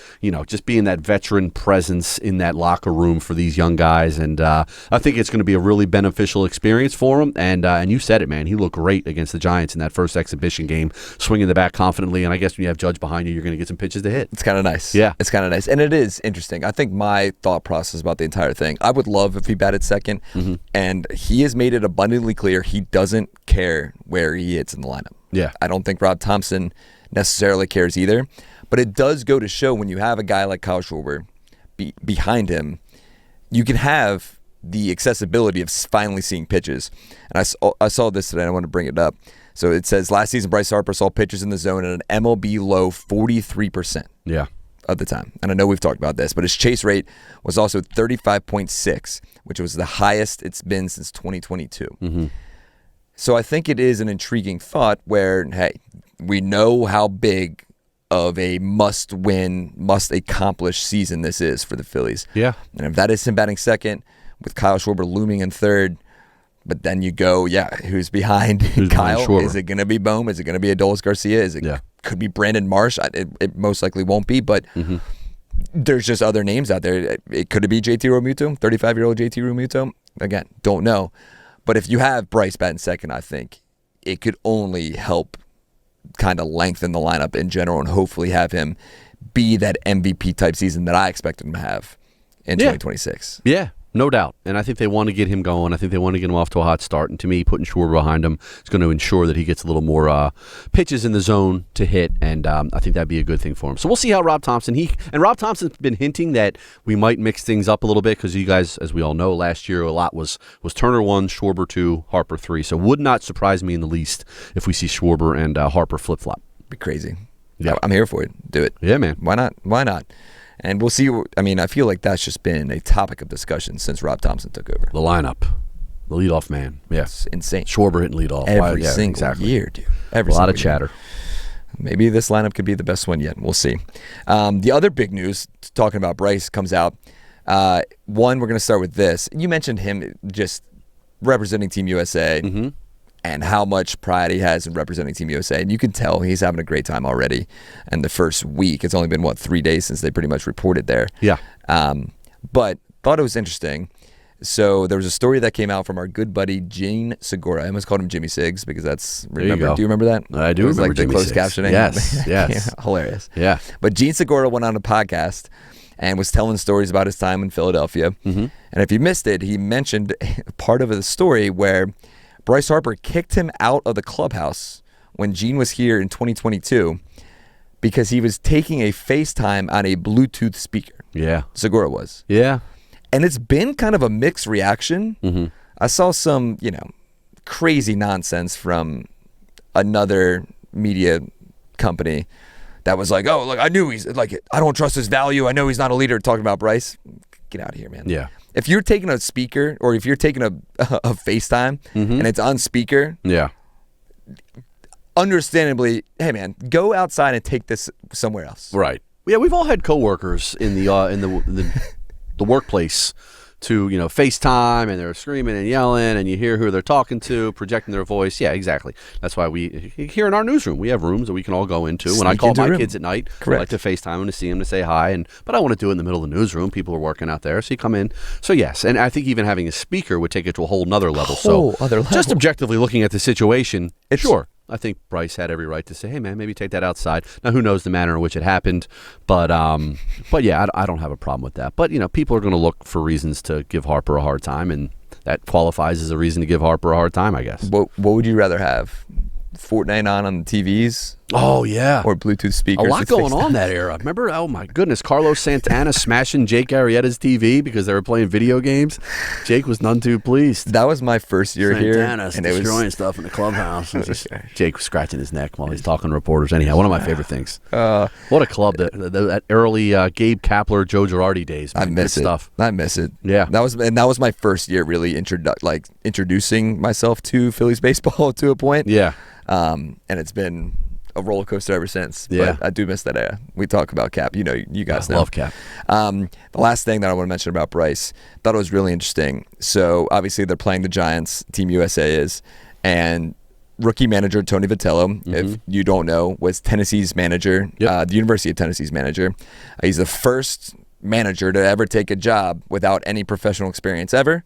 just being that veteran presence in that locker room for these young guys. And I think it's going to be a really beneficial experience for him. And you said it, man. He looked great against the Giants in that first exhibition game, swinging the bat confidently. And I guess when you have Judge behind you, you're going to get some pitches to hit. It's kind of nice. Yeah, it's kind of nice, and it is interesting. I think my thought process about the entire thing, I would love if he batted second, and he has made it abundantly clear he doesn't care where he hits in the lineup. Yeah, I don't think Rob Thompson necessarily cares either, but it does go to show when you have a guy like Kyle Schwarber behind him, you can have the accessibility of finally seeing pitches. And I saw this today, and I want to bring it up. So it says last season Bryce Harper saw pitches in the zone at an MLB low 43%. Yeah. Of the time. And I know we've talked about this, but his chase rate was also 35.6, which was the highest it's been since 2022. So I think it is an intriguing thought where, hey, we know how big of a must-win, must-accomplish season this is for the Phillies. Yeah. And if that is him batting second, with Kyle Schwarber looming in third, but then you go, who's behind Kyle? Behind is it going to be Bohm? Is it going to be Adolis Garcia? Is it could be Brandon Marsh? It most likely won't be, but there's just other names out there. It could be JT Realmuto, 35-year-old JT Realmuto. Again, don't know. But if you have Bryce batting second, I think it could only help kind of lengthen the lineup in general and hopefully have him be that MVP type season that I expect him to have in 2026. Yeah. No doubt. And I think they want to get him going. I think they want to get him off to a hot start. And to me, putting Schwarber behind him is going to ensure that he gets a little more pitches in the zone to hit. And I think that'd be a good thing for him. So we'll see how Rob Thompson's been hinting that we might mix things up a little bit because you guys, as we all know, last year a lot was Turner 1, Schwarber 2, Harper 3. So would not surprise me in the least if we see Schwarber and Harper flip-flop. Be crazy. Yeah. I'm here for it. Do it. Yeah, man. Why not? And we'll see. I mean, I feel like that's just been a topic of discussion since Rob Thompson took over. The lineup. The leadoff man. Yeah. It's insane. Schwarber hitting leadoff. Every single year, dude. A lot of chatter. Maybe this lineup could be the best one yet. We'll see. The other big news, talking about Bryce, comes out. One, we're going to start with this. You mentioned him just representing Team USA and how much pride he has in representing Team USA. And you can tell he's having a great time already. And the first week, it's only been, 3 days since they pretty much reported there. Yeah. But thought it was interesting. So there was a story that came out from our good buddy Gene Segura. I almost called him Jimmy Siggs because do you remember that? I do remember Jimmy Jimmy Siggs. Closed captioning. Yes. Yeah, hilarious. Yeah. But Gene Segura went on a podcast and was telling stories about his time in Philadelphia. And if you missed it, he mentioned part of the story where Bryce Harper kicked him out of the clubhouse when Gene was here in 2022 because he was taking a FaceTime on a Bluetooth speaker. Yeah. Segura was. Yeah. And it's been kind of a mixed reaction. I saw some, crazy nonsense from another media company that was like, oh, look, I knew he's like, I don't trust his value. I know he's not a leader. Talking about Bryce. Get out of here, man. Yeah. If you're taking a speaker or if you're taking a FaceTime and it's on speaker, understandably, hey, man, go outside and take this somewhere else. Right. Yeah, we've all had coworkers in the workplace to, FaceTime, and they're screaming and yelling, and you hear who they're talking to, projecting their voice. Yeah, exactly. That's why here in our newsroom, we have rooms that we can all go into. When I call my kids at night, I like to FaceTime them to see them, to say hi, but I want to do it in the middle of the newsroom. People are working out there, so you come in. So yes, and I think even having a speaker would take it to a whole nother level. Just objectively looking at the situation, sure. I think Bryce had every right to say, hey, man, maybe take that outside. Now, who knows the manner in which it happened. But yeah, I don't have a problem with that. But, people are going to look for reasons to give Harper a hard time, and that qualifies as a reason to give Harper a hard time, I guess. What would you rather have? Fortnite on the TVs? Oh, yeah. Or Bluetooth speakers? A lot going on that era. Remember, oh, my goodness, Carlos Santana smashing Jake Arrieta's TV because they were playing video games. Jake was none too pleased. That was my first year here. And destroying stuff in the clubhouse. Jake was scratching his neck while he's talking to reporters. Anyhow, one of my favorite things. What a club, that early Gabe Kapler, Joe Girardi days. Man. I miss it. Stuff. I miss it. Yeah. That was my first year really introducing myself to Phillies baseball to a point. Yeah. And it's been a roller coaster ever since. Yeah. But I do miss that era. We talk about Cap. You guys know. Love Cap. The last thing that I want to mention about Bryce, thought it was really interesting. So obviously they're playing the Giants, Team USA is, and rookie manager Tony Vitello, if you don't know, was Tennessee's manager, the University of Tennessee's manager. He's the first manager to ever take a job without any professional experience ever.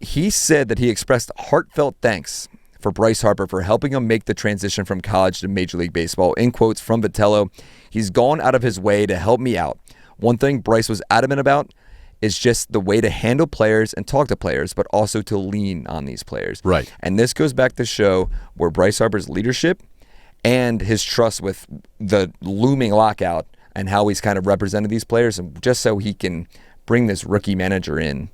He said that he expressed heartfelt thanks for Bryce Harper for helping him make the transition from college to Major League Baseball. In quotes from Vitello, he's gone out of his way to help me out. One thing Bryce was adamant about is just the way to handle players and talk to players, but also to lean on these players. Right. And this goes back to show where Bryce Harper's leadership and his trust with the looming lockout and how he's kind of represented these players, and just so he can bring this rookie manager in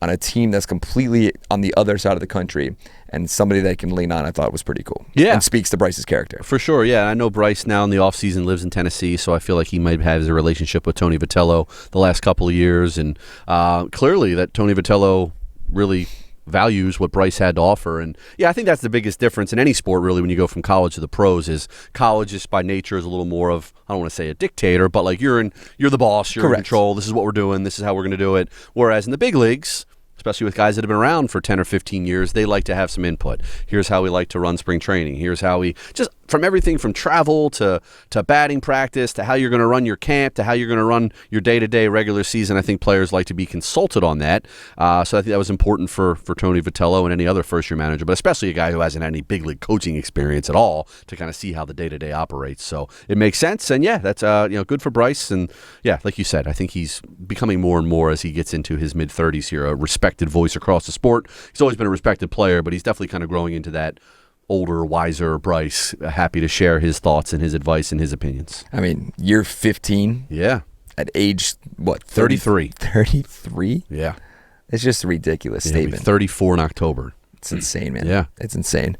on a team that's completely on the other side of the country and somebody they can lean on, I thought was pretty cool. Yeah. And speaks to Bryce's character. For sure, yeah. I know Bryce now in the offseason lives in Tennessee, so I feel like he might have a relationship with Tony Vitello the last couple of years. And clearly that Tony Vitello really values what Bryce had to offer. And yeah, I think that's the biggest difference in any sport, really, when you go from college to the pros, is college just by nature is a little more of, I don't want to say a dictator, but like you're the boss, you're in control, this is what we're doing, this is how we're going to do it. Whereas in the big leagues, especially with guys that have been around for 10 or 15 years, they like to have some input. Here's how we like to run spring training. Here's how we just, from everything from travel to batting practice to how you're going to run your camp to how you're going to run your day-to-day regular season. I think players like to be consulted on that. So I think that was important for Tony Vitello and any other first-year manager, but especially a guy who hasn't had any big league coaching experience at all to kind of see how the day-to-day operates. So it makes sense. And yeah, that's good for Bryce. And yeah, like you said, I think he's becoming more and more as he gets into his mid-30s here, a respected voice across the sport. He's always been a respected player, but he's definitely kind of growing into that older, wiser Bryce, happy to share his thoughts and his advice and his opinions. I mean, you're 15. Yeah. At age, what? 33. 33? Yeah. It's just a ridiculous statement. 34 in October. It's insane, man. Yeah. It's insane.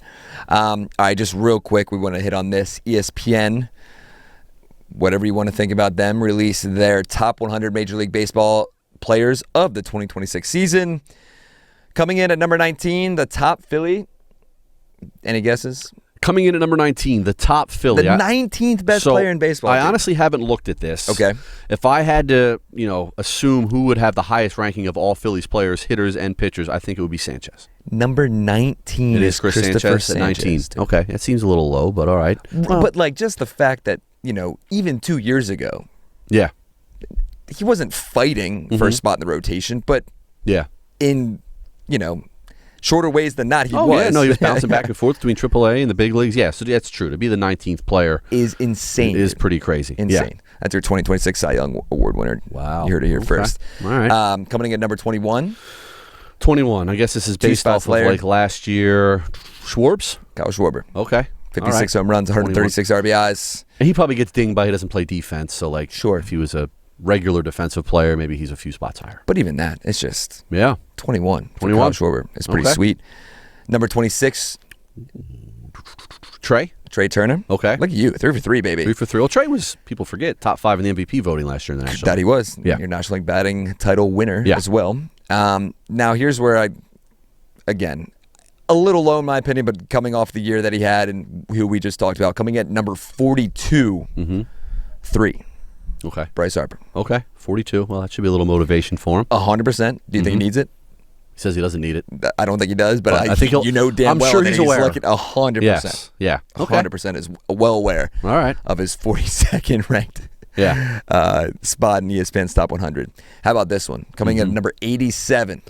All right, just real quick, we want to hit on this. ESPN, whatever you want to think about them, released their top 100 Major League Baseball players of the 2026 season. Coming in at number 19, the top Philly. Any guesses? Coming in at number 19, the top Philly. The 19th best player in baseball. I honestly haven't looked at this. Okay. If I had to, assume who would have the highest ranking of all Phillies players, hitters, and pitchers, I think it would be Sanchez. Number 19 it is Chris Sanchez at 19. Dude. Okay, that seems a little low, but all right. But like just the fact that, even 2 years ago, yeah, he wasn't fighting for a spot in the rotation, but yeah, in, shorter ways than not, he was. Yeah, no, he was bouncing back and forth between AAA and the big leagues. Yeah, so that's true. To be the 19th player is insane. It is pretty crazy. Insane. Yeah. That's your 2026 Cy Young Award winner. Wow. You heard it here first. All right. Coming in at number 21. 21. I guess this is based off of like last year. Schwarbs? Kyle Schwarber. Okay. 56 home runs, 136 RBIs. And he probably gets dinged by he doesn't play defense. So, like, sure, if he was a regular defensive player, maybe he's a few spots higher. But even that, it's just 21 for Kyle Schwarber. It's pretty sweet. Number 26. Trey Turner. Okay. Look at you. 3 for 3, baby. 3 for 3. Well, Trey was, people forget, top 5 in the MVP voting last year in the National League. That he was. Yeah. Your National League batting title winner as well. Now, here's where again, a little low in my opinion, but coming off the year that he had and who we just talked about, coming at number 42, 3. Okay. Bryce Harper. Okay. 42. Well, that should be a little motivation for him. 100%. Do you think he needs it? He says he doesn't need it. I don't think he does, but I think you know damn I'm well sure that he's aware. looking 100%. Yes. Yeah. Okay. 100% is well aware All right. of his 42nd ranked Yeah. spot in ESPN's top 100. How about this one? Coming in at number 87.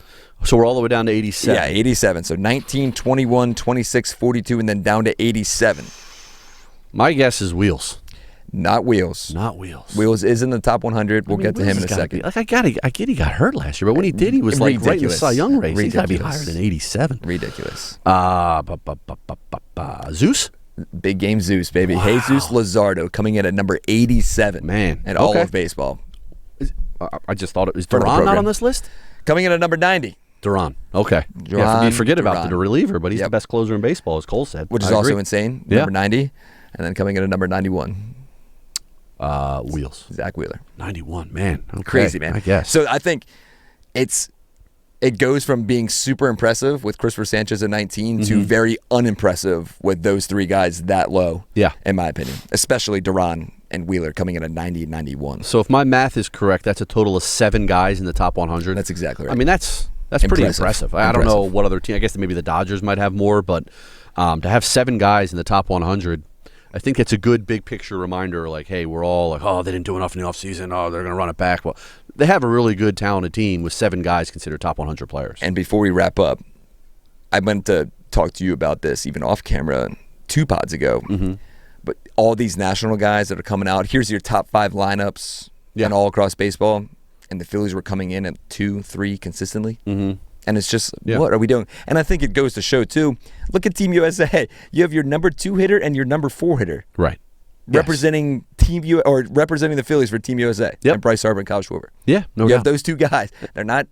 So we're all the way down to 87. Yeah, 87. So 19, 21, 26, 42, and then down to 87. My guess is Wheels. Not Wheels. Not Wheels. Wheels is in the top 100. We'll get to him in a second. I get he got hurt last year, but when he did, he was like right in the Ridiculous. Cy Young race. He's got to be Ridiculous. higher than 87. Ridiculous. Zeus? Big game Zeus, baby. Jesus Luzardo coming in at number 87. Man. In all of baseball. I just thought it was Front of the Duran not program. on this list? Coming in at number 90. Duran. Okay. Johan You forget about Duran. the reliever, but he's Yep. the best closer in baseball, as Cole said. Which is I also agree. insane. Yeah. Number 90. And then coming in at number 91. Wheels. Zach Wheeler. 91. Man. Okay. Crazy, man. I guess. So I think it goes from being super impressive with Christopher Sanchez at 19 to very unimpressive with those three guys that low. Yeah. In my opinion. Especially Duran and Wheeler coming in at 90 and 91. So if my math is correct, that's a total of 7 guys in the top 100. That's exactly right. I mean, that's pretty impressive. I don't know what other team. I guess maybe the Dodgers might have more, but to have 7 guys in the top 100, I think it's a good big picture reminder. Like, hey, we're all like, oh, they didn't do enough in the offseason. Oh, they're going to run it back. Well, they have a really good, talented team with 7 guys considered top 100 players. And before we wrap up, I meant to talk to you about this even off camera 2 pods ago. But all these national guys that are coming out, here's your top 5 lineups and all across baseball. And the Phillies were coming in at 2, 3 consistently. And it's just, what are we doing? And I think it goes to show, too, look at Team USA. You have your number 2 hitter and your number 4 hitter. Right. Representing representing the Phillies for Team USA. And Bryce Harper and Kyle Schwarber. Yeah, no You doubt. have those 2 guys. They're not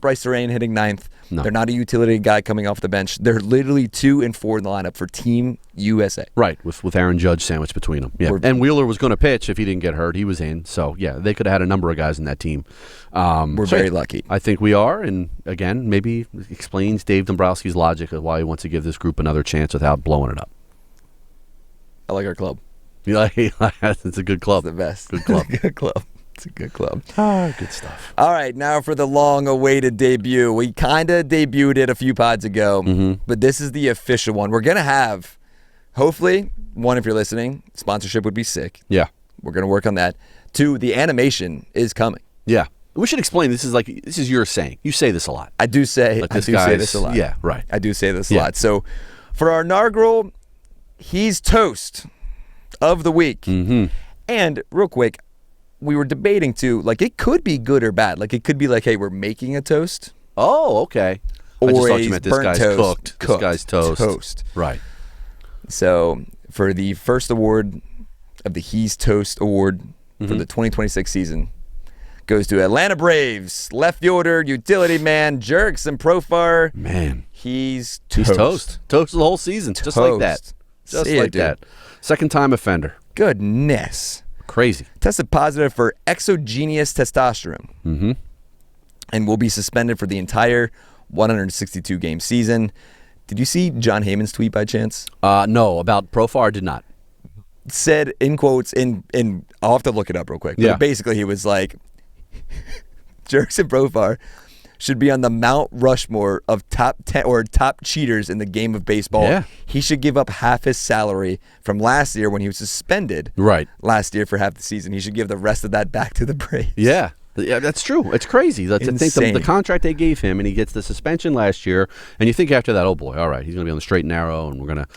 Bryce Terrain hitting 9th. No. They're not a utility guy coming off the bench. They're literally 2 and 4 in the lineup for Team USA. Right, with Aaron Judge sandwiched between them. Yeah, and Wheeler was going to pitch if he didn't get hurt. He was in. So, yeah, they could have had a number of guys in that team. We're very lucky. I think we are. And, again, maybe explains Dave Dombrowski's logic of why he wants to give this group another chance without blowing it up. I like our club. It's a good club. It's the best. Good club. Good club. It's a good club. Good stuff. All right, now for the long-awaited debut. We kind of debuted it a few pods ago, but this is the official one. We're going to have, hopefully, 1, if you're listening, sponsorship would be sick. Yeah. We're going to work on that. 2, the animation is coming. Yeah. We should explain. This is your saying. You say this a lot. I do say this a lot. Yeah, right. I do say this a lot. So for our inaugural He's Toast of the week. And real quick, we were debating too, like it could be good or bad. Like it could be like, hey, we're making a toast. Oh, okay. Or I just thought a you meant this burnt guy's toast. cooked. This guy's toast. Right. So for the first award of the He's Toast Award for the 2026 season goes to Atlanta Braves, left fielder, utility man, Jurickson Profar. Man. He's toast. He's toast. Toast the whole season. Just like that. Just like that. Second time offender. Goodness. Crazy. Tested positive for exogenous testosterone. And will be suspended for the entire 162-game season. Did you see John Heyman's tweet by chance? No, about Profar, did not. Said in quotes, in I'll have to look it up real quick. But basically he was like, Jurickson Profar should be on the Mount Rushmore of top 10 or top cheaters in the game of baseball. Yeah. He should give up half his salary from last year when he was suspended. Right. Last year for half the season. He should give the rest of that back to the Braves. Yeah. Yeah, that's true. It's crazy. I think the contract they gave him, and he gets the suspension last year, and you think after that, oh boy, all right, he's going to be on the straight and narrow, and we're going to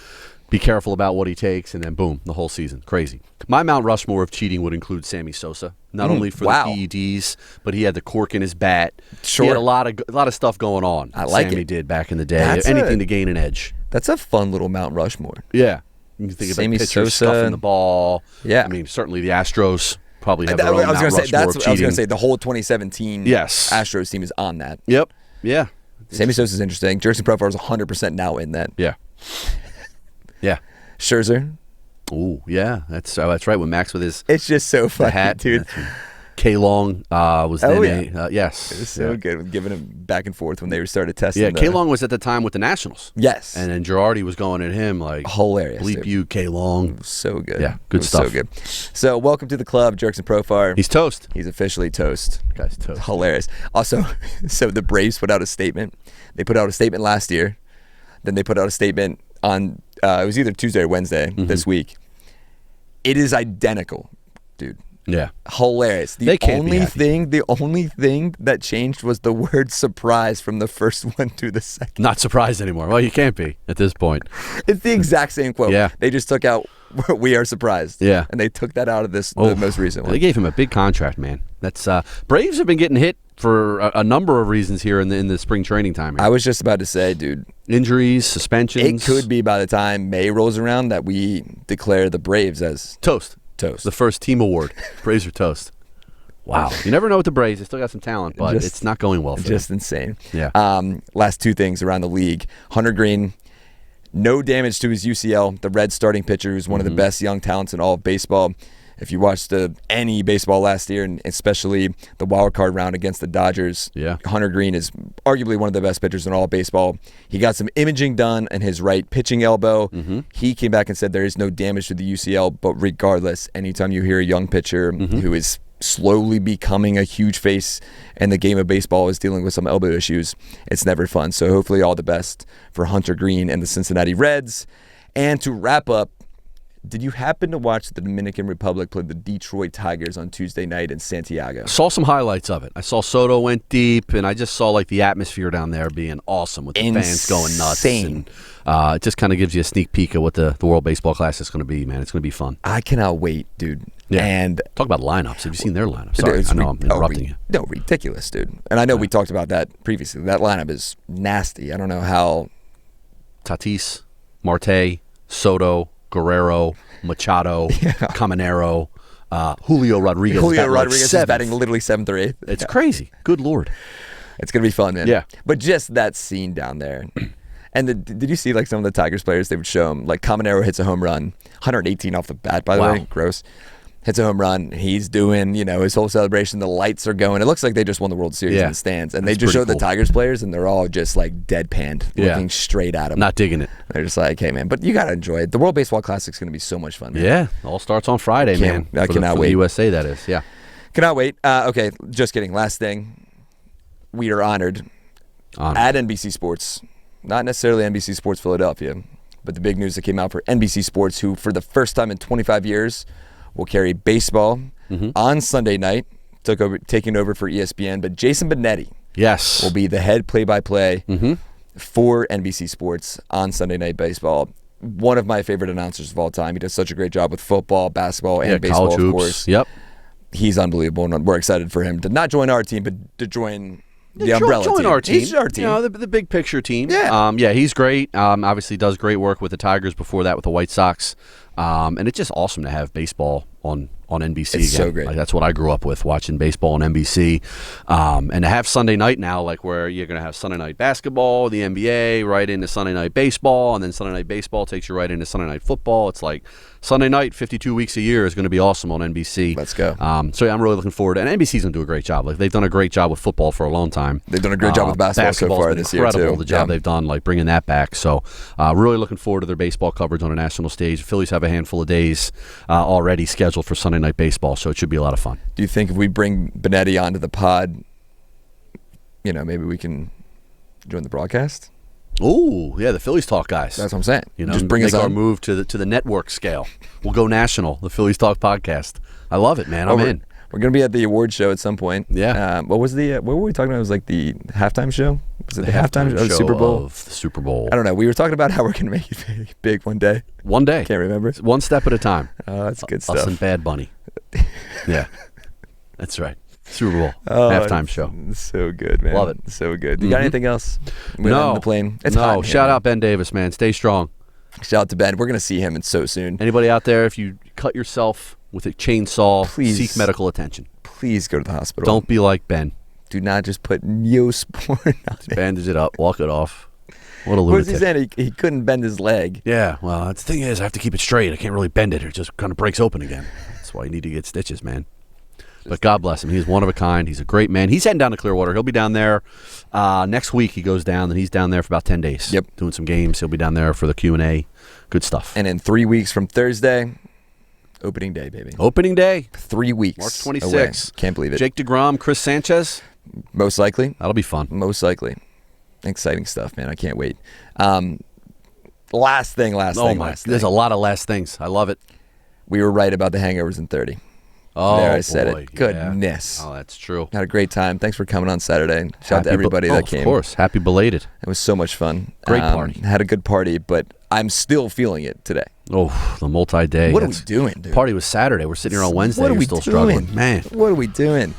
be careful about what he takes, and then boom, the whole season. Crazy. My Mount Rushmore of cheating would include Sammy Sosa, not only for the PEDs, but he had the cork in his bat. Sure. He had a lot of stuff going on. I like Sammy it. did back in the day. Anything to gain an edge. That's a fun little Mount Rushmore. Yeah. You can think Sammy about pitchers Sosa. scuffing the ball. Yeah. I mean, certainly the Astros probably have their own I was Mount going to say Rushmore that's of what I was going to cheating. say. The whole 2017 Astros team is on that. Yep. Yeah. Sammy Sosa is interesting. Jurickson Profar is 100% now in that. Yeah. Yeah. Scherzer. Ooh, yeah. That's right. With Max with his It's just so funny, hat, dude. K-Long was then yes. It was so good, giving him back and forth when they started testing. Yeah, K-Long was at the time with the Nationals. Yes. And then Girardi was going at him like, hilarious. Bleep dude. You, K-Long. So good. Yeah, good stuff. So good. So welcome to the club, Jurickson Profar. He's toast. He's officially toast. Guy's toast. Hilarious. Also, so the Braves put out a statement. They put out a statement last year. Then they put out a statement on, it was either Tuesday or Wednesday this week. It is identical, dude. Yeah. Hilarious. The only thing that changed was the word surprise from the first one to the second. Not surprised anymore. Well, you can't be at this point. It's the exact same quote. Yeah. They just took out "we are surprised." Yeah. And they took that out of the most recent one. They gave him a big contract, man. That's Braves have been getting hit for a number of reasons here in the spring training time. Here. I was just about to say, dude. Injuries, suspensions. It could be by the time May rolls around that we declare the Braves as toast. Toast. The first team award. Braves are toast. Wow. You never know with the Braves. They still got some talent, but it's not going well for them. Just insane. Yeah. Last two things around the league. Hunter Green, no damage to his UCL. The Reds starting pitcher, who's one of the best young talents in all of baseball. If you watched any baseball last year, and especially the wild card round against the Dodgers, Hunter Green is arguably one of the best pitchers in all of baseball. He got some imaging done in his right pitching elbow. He came back and said there is no damage to the UCL, but regardless, anytime you hear a young pitcher who is slowly becoming a huge face in the game of baseball is dealing with some elbow issues, it's never fun. So hopefully all the best for Hunter Green and the Cincinnati Reds. And to wrap up, did you happen to watch the Dominican Republic play the Detroit Tigers on Tuesday night in Santiago? Saw some highlights of it. I saw Soto went deep, and I just saw like the atmosphere down there being awesome with the fans going nuts. And it just kind of gives you a sneak peek of what the World Baseball Classic is going to be, man. It's going to be fun. I cannot wait, dude. Yeah. And talk about lineups. Have you seen their lineup? Sorry, I know I'm interrupting you. No, ridiculous, dude. And I know we talked about that previously. That lineup is nasty. I don't know how. Tatis, Marte, Soto, Guerrero, Machado, Caminero, Julio Rodriguez. Is batting literally 7th or 8th. It's crazy. Good Lord. It's going to be fun, man. Yeah. But just that scene down there. And did you see like some of the Tigers players? They would show them like Caminero hits a home run, 118 off the bat, by the way. Gross. Hits a home run. He's doing, his whole celebration. The lights are going. It looks like they just won the World Series in the stands. And they just showed the Tigers players, and they're all just like deadpanned, looking straight at them. Not digging it. They're just like, hey, man. But you got to enjoy it. The World Baseball Classic is going to be so much fun, man. Yeah. All starts on Friday, man. I cannot wait. For the USA, that is. Yeah. Cannot wait. Okay, just kidding. Last thing. We are honored at NBC Sports. Not necessarily NBC Sports Philadelphia, but the big news that came out for NBC Sports, who for the first time in 25 years will carry baseball on Sunday night, taking over for ESPN. But Jason Benetti will be the head play-by-play for NBC Sports on Sunday Night Baseball. One of my favorite announcers of all time. He does such a great job with football, basketball, and baseball, of course. Yep. He's unbelievable, and we're excited for him to not join our team, but to join the umbrella join team. Our team. He's our team. The big picture team. Yeah. He's great. Obviously does great work with the Tigers before that with the White Sox. And it's just awesome to have baseball on NBC it's again. So great. Like, that's what I grew up with, watching baseball on NBC. And to have Sunday night now, like where you're going to have Sunday night basketball, the NBA, right into Sunday night baseball, and then Sunday night baseball takes you right into Sunday night football. It's like Sunday night, 52 weeks a year is going to be awesome on NBC. Let's go. So yeah, I'm really looking forward to it. And NBC's going to do a great job. Like they've done a great job with football for a long time. They've done a great job with basketball so far this year, too. Incredible, the job they've done, like bringing that back. So really looking forward to their baseball coverage on a national stage. The Phillies have a handful of days already scheduled for Sunday night baseball, so it should be a lot of fun. Do you think if we bring Benetti onto the pod, maybe we can join the broadcast? Oh, yeah, the Phillies Talk guys. That's what I'm saying. Just bring us our move to the network scale. We'll go national, the Phillies Talk podcast. I love it, man. I'm in. We're going to be at the award show at some point. Yeah. What were we talking about? It was like the halftime show? Was it the halftime show of the Super Bowl? Of the Super Bowl. I don't know. We were talking about how we're going to make it big one day. One day. Can't remember. One step at a time. Oh, that's good stuff. Us and Bad Bunny. Yeah. That's right. Super Bowl halftime show. So good, man. Love it. So good. You got anything else? No. On the plane? It's no. hot Shout out Ben Davis, man. Stay strong. Shout out to Ben. We're going to see him so soon. Anybody out there, if you cut yourself with a chainsaw, please seek medical attention. Please go to the hospital. Don't be like Ben. Do not just put Neosporin on it. Bandage it up. Walk it off. What a lunatic. What was he saying? He couldn't bend his leg. Yeah, well, the thing is, I have to keep it straight. I can't really bend it. It just kind of breaks open again. That's why you need to get stitches, man. But God bless him. He's one of a kind. He's a great man. He's heading down to Clearwater. He'll be down there next week. He goes down, and he's down there for about 10 days. Yep. Doing some games. He'll be down there for the Q&A. Good stuff. And in 3 weeks from Thursday, opening day, baby. Opening day. 3 weeks. March 26th. Can't believe it. Jake DeGrom, Chris Sanchez. Most likely. That'll be fun. Most likely. Exciting stuff, man. I can't wait. Last thing. There's a lot of last things. I love it. We were right about the hangovers in 30. Oh, there, I said boy. it. Goodness. Yeah. Oh, that's true. Had a great time. Thanks for coming on Saturday. Shout out to everybody that came. Of course. Happy belated. It was so much fun. Great party. Had a good party, but I'm still feeling it today. Oh, the multi-day. What are we doing, dude? Party was Saturday. We're sitting here on Wednesday. What are we still doing? Struggling. Man. What are we doing?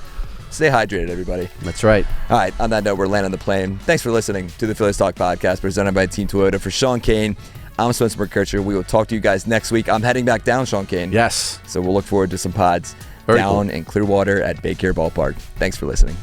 Stay hydrated, everybody. That's right. All right, on that note, we're landing the plane. Thanks for listening to the Phillies Talk podcast presented by Team Toyota. For Sean Kane, I'm Spencer McKercher. We will talk to you guys next week. I'm heading back down, Sean Kane. Yes. So we'll look forward to some pods Very down cool. in Clearwater at Baycare Ballpark. Thanks for listening.